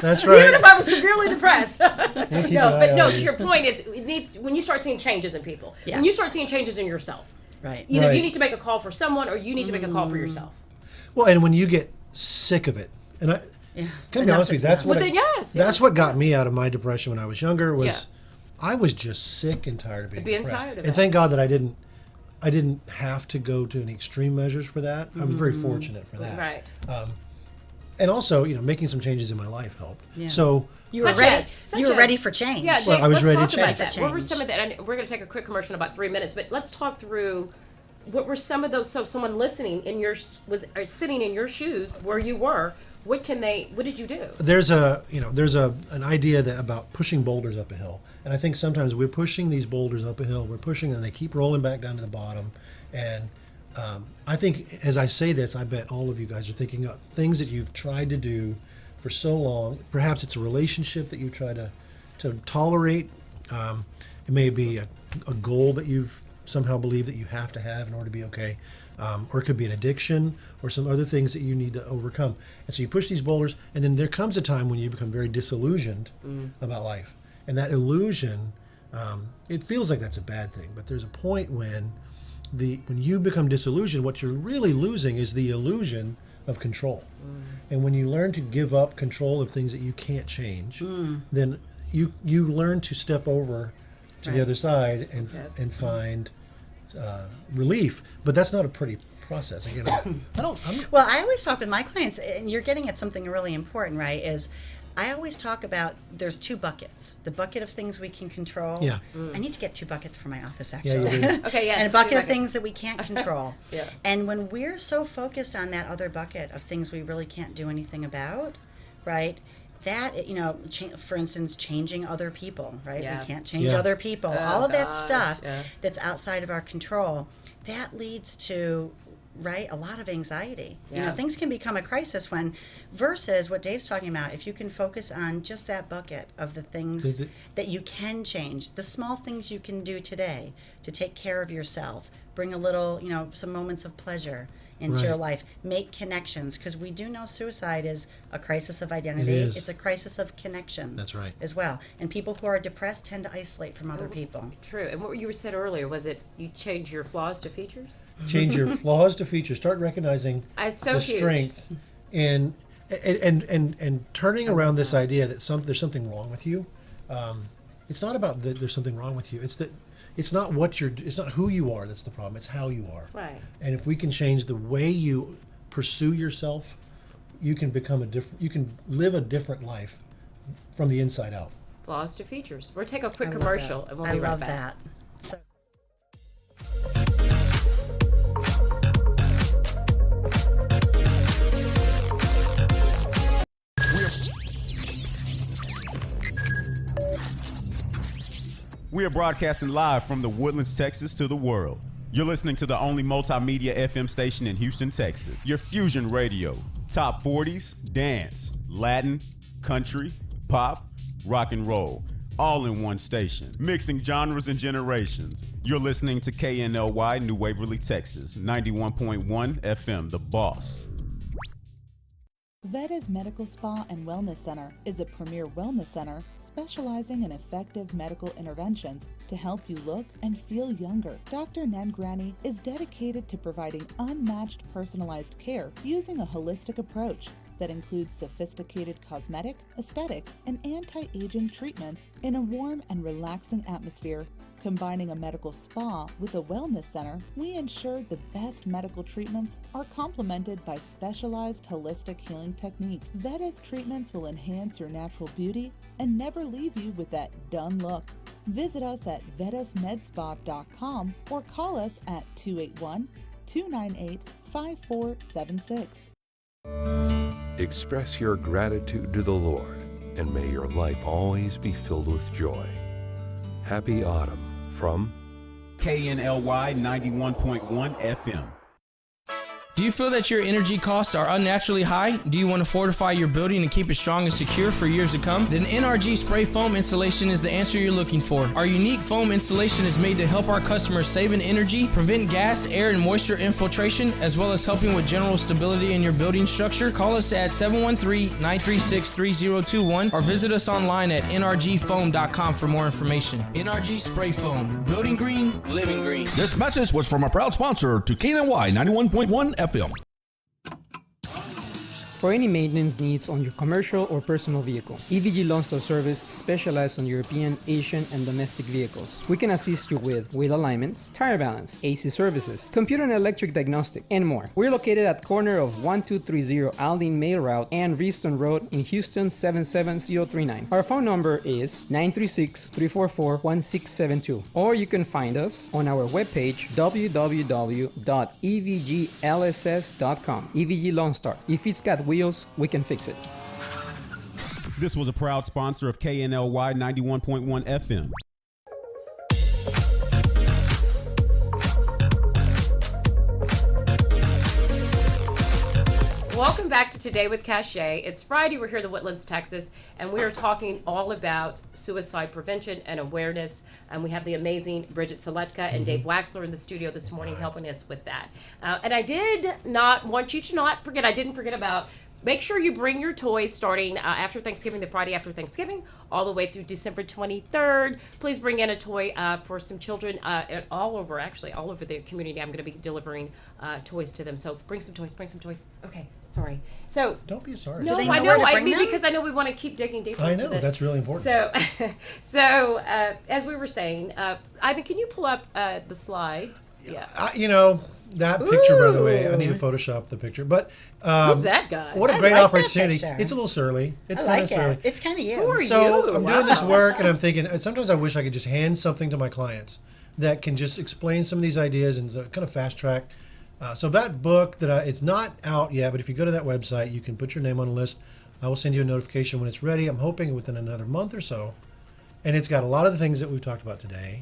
that's right. Even if I was severely depressed. To your point, it needs, when you start seeing changes in people, when you start seeing changes in yourself, either you need to make a call for someone or you need to make a call for yourself. Well, and when you get sick of it, and can I be honest with you, that's what got me out of my depression when I was younger. I was just sick and tired of being depressed. Tired of and thank God that I didn't have to go to any extreme measures for that. I was very fortunate for that. Right. And also, making some changes in my life helped. Yeah. So you were ready. You were ready for change. Yeah, Jake, I was ready to talk about change. that. What were some of that? And we're going to take a quick commercial in about 3 minutes, but let's talk through. What were some of those? So, someone listening sitting in your shoes where you were. What did you do? There's an idea about pushing boulders up a hill. And I think sometimes we're pushing these boulders up a hill, and they keep rolling back down to the bottom. And I think as I say this, I bet all of you guys are thinking of things that you've tried to do for so long. Perhaps it's a relationship that you try to tolerate. It may be a goal that you've somehow believe that you have to have in order to be okay. Or it could be an addiction or some other things that you need to overcome. And so you push these boulders, and then there comes a time when you become very disillusioned about life. And that illusion, it feels like that's a bad thing, but there's a point when you become disillusioned, what you're really losing is the illusion of control. And when you learn to give up control of things that you can't change, then you learn to step over to the other side and find relief. But that's not a pretty process. Again, Well, I always talk with my clients, and you're getting at something really important, right? Is I always talk about there's 2 buckets. The bucket of things we can control. Yeah. I need to get 2 buckets for my office, actually. Yeah, okay, yes. And a bucket of things that we can't control. Yeah. And when we're so focused on that other bucket of things we really can't do anything about, right? That, for instance, changing other people, right? Yeah. We can't change other people. All of that stuff Yeah. that's outside of our control, that leads to, right, a lot of anxiety. Yeah. Things can become a crisis versus what Dave's talking about, if you can focus on just that bucket of the things that you can change, the small things you can do today to take care of yourself, bring a little, some moments of pleasure into your life, make connections, because we do know suicide is a crisis of identity. It's a crisis of connection. That's right. As well. And people who are depressed tend to isolate from other people. True. And what you said earlier, was it you change your flaws to features? Change your flaws to features. Start recognizing the strength and turning around this idea that there's something wrong with you. It's not about that there's something wrong with you. It's that it's not who you are that's the problem. It's how you are. Right. And if we can change the way you pursue yourself, you can live a different life from the inside out. Flaws to features. We'll take a quick commercial and we'll be right back. I love that. We are broadcasting live from the Woodlands, Texas to the world. You're listening to the only multimedia FM station in Houston, Texas. Your fusion radio. Top 40s, dance, Latin, country, pop, rock and roll. All in one station. Mixing genres and generations. You're listening to KNLY New Waverly, Texas. 91.1 FM, The Boss. Veda's Medical Spa and Wellness Center is a premier wellness center specializing in effective medical interventions to help you look and feel younger. Dr. Nangrani is dedicated to providing unmatched personalized care using a holistic approach that includes sophisticated cosmetic, aesthetic, and anti-aging treatments in a warm and relaxing atmosphere. Combining a medical spa with a wellness center, we ensure the best medical treatments are complemented by specialized holistic healing techniques. Veda's treatments will enhance your natural beauty and never leave you with that done look. Visit us at vedasmedspa.com or call us at 281-298-5476. Express your gratitude to the Lord, and may your life always be filled with joy. Happy Autumn from KNLY 91.1 FM. Do you feel that your energy costs are unnaturally high? Do you want to fortify your building and keep it strong and secure for years to come? Then NRG Spray Foam Installation is the answer you're looking for. Our unique foam installation is made to help our customers save in energy, prevent gas, air, and moisture infiltration, as well as helping with general stability in your building structure. Call us at 713-936-3021 or visit us online at nrgfoam.com for more information. NRG Spray Foam. Building green, living green. This message was from a proud sponsor to KNLY 91.1 FM. For any maintenance needs on your commercial or personal vehicle, EVG Loan Star Service specializes on European, Asian, and domestic vehicles. We can assist you with wheel alignments, tire balance, AC services, computer and electric diagnostic, and more. We're located at corner of 1230 Aldine Mail Route and Reeston Road in Houston 77039. Our phone number is 936-344-1672, or you can find us on our webpage www.evglss.com. EVG Loan Star. If it's got wheels, we can fix it. This was a proud sponsor of KNLY 91.1 FM. Welcome back to Today with Cachet. It's Friday. We're here in the Woodlands, Texas, and we are talking all about suicide prevention and awareness. And we have the amazing Bridget Seletka and Dave Waxler in the studio this morning helping us with that. And I did not want you to not forget, I didn't forget about, make sure you bring your toys starting after Thanksgiving, the Friday after Thanksgiving, all the way through December 23rd. Please bring in a toy for some children all over the community. I'm going to be delivering toys to them. So bring some toys. Okay, sorry. So don't be sorry. No, I know. I mean, because I know we want to keep digging deeper into this. That's really important. So as we were saying, Ivan, can you pull up the slide? Yeah. That picture, by the way, I need to Photoshop the picture. But who's that guy? What a great opportunity! It's a little surly. It's kind of surly. It's kind of you. Who are you? So I'm doing this work, and I'm thinking sometimes I wish I could just hand something to my clients that can just explain some of these ideas and kind of fast track. So that book it's not out yet, but if you go to that website, you can put your name on a list. I will send you a notification when it's ready. I'm hoping within another month or so, and it's got a lot of the things that we've talked about today: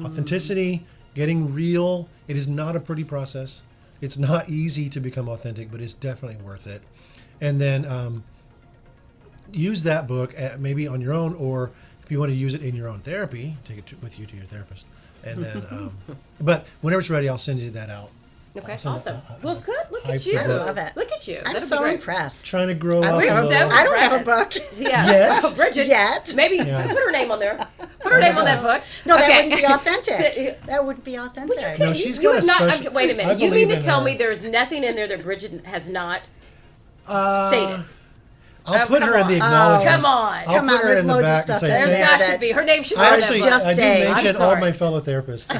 authenticity. Getting real. It is not a pretty process. It's not easy to become authentic, but it's definitely worth it. And then use that book maybe on your own, or if you want to use it in your own therapy, take it with you to your therapist. And then, but whenever it's ready, I'll send you that out. Okay, awesome. Well, good. Look at you. I love it. Look at you. I'm so impressed. Trying to grow up. We're so I don't have a book. Yeah. Yes. Bridget. Yet. Maybe put her name on there. Put her name on that book. No, that wouldn't be authentic. That wouldn't be authentic. Okay. No, she's got a special... Wait a minute. You mean to tell me there's nothing in there that Bridget has not stated? I'll put her in the acknowledgments. Come on. I'll put her in the back and say, there's got to be. Her name should be I do mention all my fellow therapists.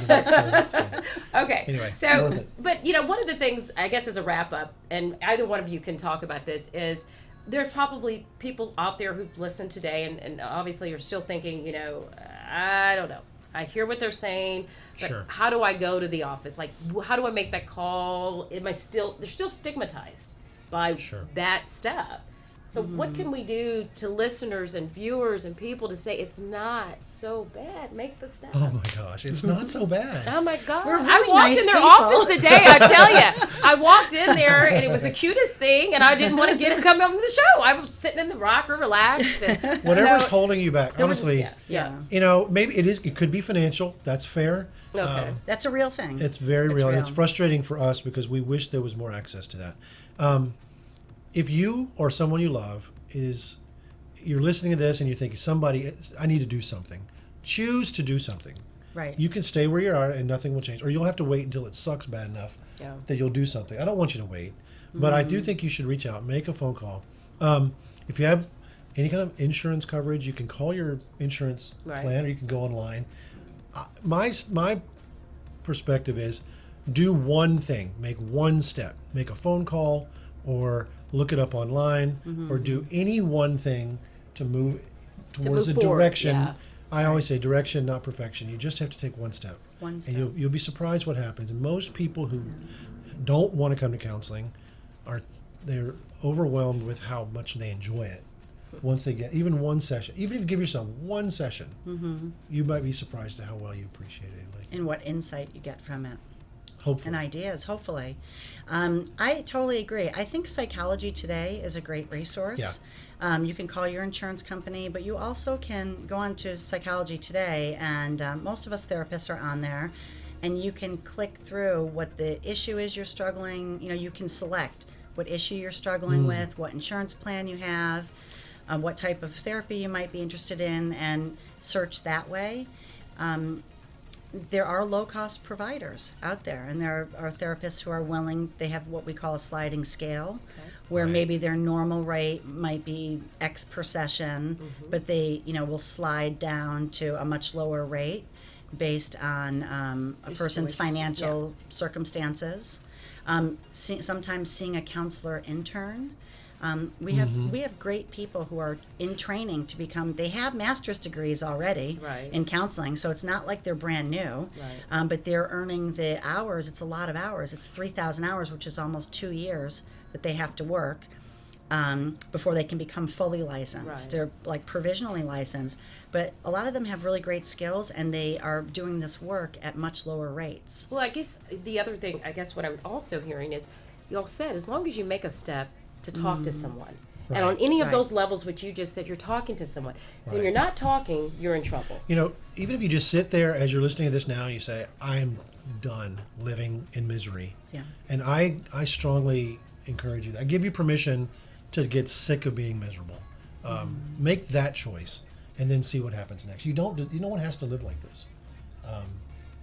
Okay. Anyway, so, but one of the things, I guess, as a wrap up, and either one of you can talk about this, is there's probably people out there who've listened today, and obviously you're still thinking, I don't know. I hear what they're saying, but how do I go to the office? Like, how do I make that call? They're still stigmatized by that step. So what can we do to listeners and viewers and people to say it's not so bad? Make the step. Oh my gosh, it's not so bad. Oh my God. We're really I walked nice in their people. office today, I tell you. I walked in there and it was the cutest thing and I didn't want to come on the show. I was sitting in the rocker, relaxed. And whatever's holding you back, honestly, maybe it could be financial. That's fair. Okay. That's a real thing. It's very real. And it's frustrating for us because we wish there was more access to that. If you or someone you love you're listening to this and you're thinking, I need to do something. Choose to do something. Right. You can stay where you are and nothing will change. Or you'll have to wait until it sucks bad enough that you'll do something. I don't want you to wait. But I do think you should reach out, make a phone call. If you have any kind of insurance coverage, you can call your insurance plan or you can go online. My perspective is do one thing, make one step, make a phone call or look it up online or do any one thing to move towards a direction. Yeah. I always say direction, not perfection. You just have to take one step. One step. And you'll be surprised what happens. And most people who don't want to come to counseling they're overwhelmed with how much they enjoy it. Once they get even one session, even if you give yourself one session, you might be surprised at how well you appreciate it. And what insight you get from it. Hopefully. And ideas, hopefully. I totally agree. I think Psychology Today is a great resource. Yeah. You can call your insurance company, but you also can go on to Psychology Today, and most of us therapists are on there, and you can click through what the issue is you're struggling. You can select what issue you're struggling with, what insurance plan you have, what type of therapy you might be interested in, and search that way. There are low-cost providers out there, and there are therapists who are willing. They have what we call a sliding scale, where maybe their normal rate might be X per session, but they, will slide down to a much lower rate based on a person's financial circumstances. Sometimes seeing a counselor intern. We have great people who are in training to become. They have master's degrees already in counseling, so it's not like they're brand new. But they're earning the hours. It's a lot of hours. It's 3,000 hours, which is almost 2 years that they have to work before they can become fully licensed. They're like provisionally licensed, but a lot of them have really great skills, and they are doing this work at much lower rates. Well, I guess the other thing, what I'm also hearing is, you all said, as long as you make a step to talk to someone. And on any of those levels, which you just said, you're talking to someone. When you're not talking, you're in trouble. Even if you just sit there as you're listening to this now and you say, I am done living in misery. Yeah. And I strongly encourage you. I give you permission to get sick of being miserable. Make that choice and then see what happens next. No one has to live like this.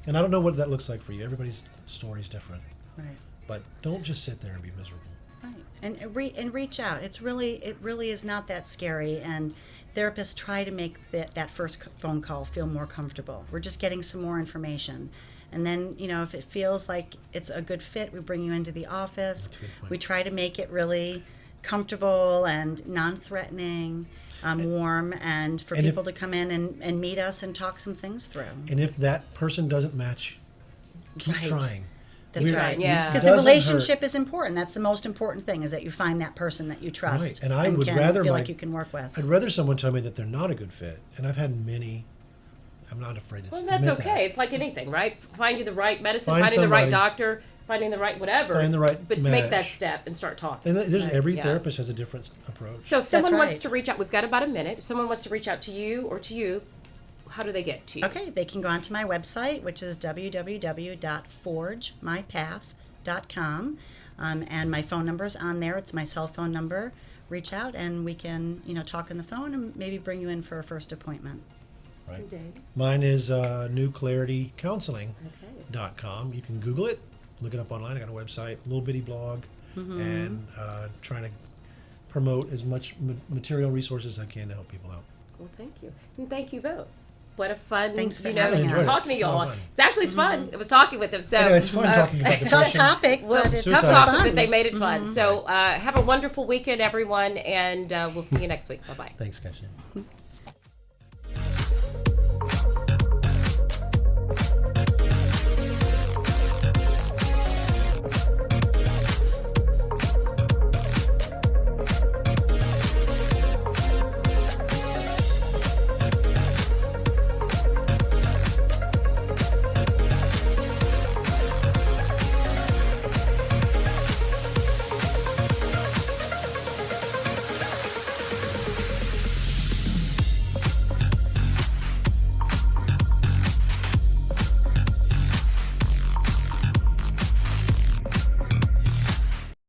And I don't know what that looks like for you. Everybody's story is different. Right. But don't just sit there and be miserable. Right, and reach out. It really is not that scary, and therapists try to make that first phone call feel more comfortable. We're just getting some more information, and then if it feels like it's a good fit, we bring you into the office. We try to make it really comfortable and non-threatening, warm, and for people to come in and meet us and talk some things through. And if that person doesn't match, keep trying. That's right. Yeah. Because the relationship is important. That's the most important thing, is that you find that person that you trust. Right. And I would rather feel like you can work with. I'd rather someone tell me that they're not a good fit. And I've had many. I'm not afraid to admit that's okay. It's like anything, right? Finding the right medicine, finding the right doctor, finding the right whatever. Find the right But to make that step and start talking. And every therapist has a different approach. So if someone wants to reach out, we've got about a minute. If someone wants to reach out to you or to you, how do they get to you? Okay, they can go onto my website, which is www.forgemypath.com, and my phone number is on there. It's my cell phone number. Reach out and we can, talk on the phone and maybe bring you in for a first appointment. Right. Mine is newclaritycounseling.com. You can Google it, look it up online. I got a website, a little bitty blog, and trying to promote as much material resources as I can to help people out. Well, thank you. And thank you both. What a fun, Thanks for talking to y'all. It's actually fun. It was talking with them. So it's fun talking about the tough topic, but it's tough fun. topic, but they made it fun. So have a wonderful weekend, everyone, and we'll see you next week. Bye-bye. Thanks, Kasha.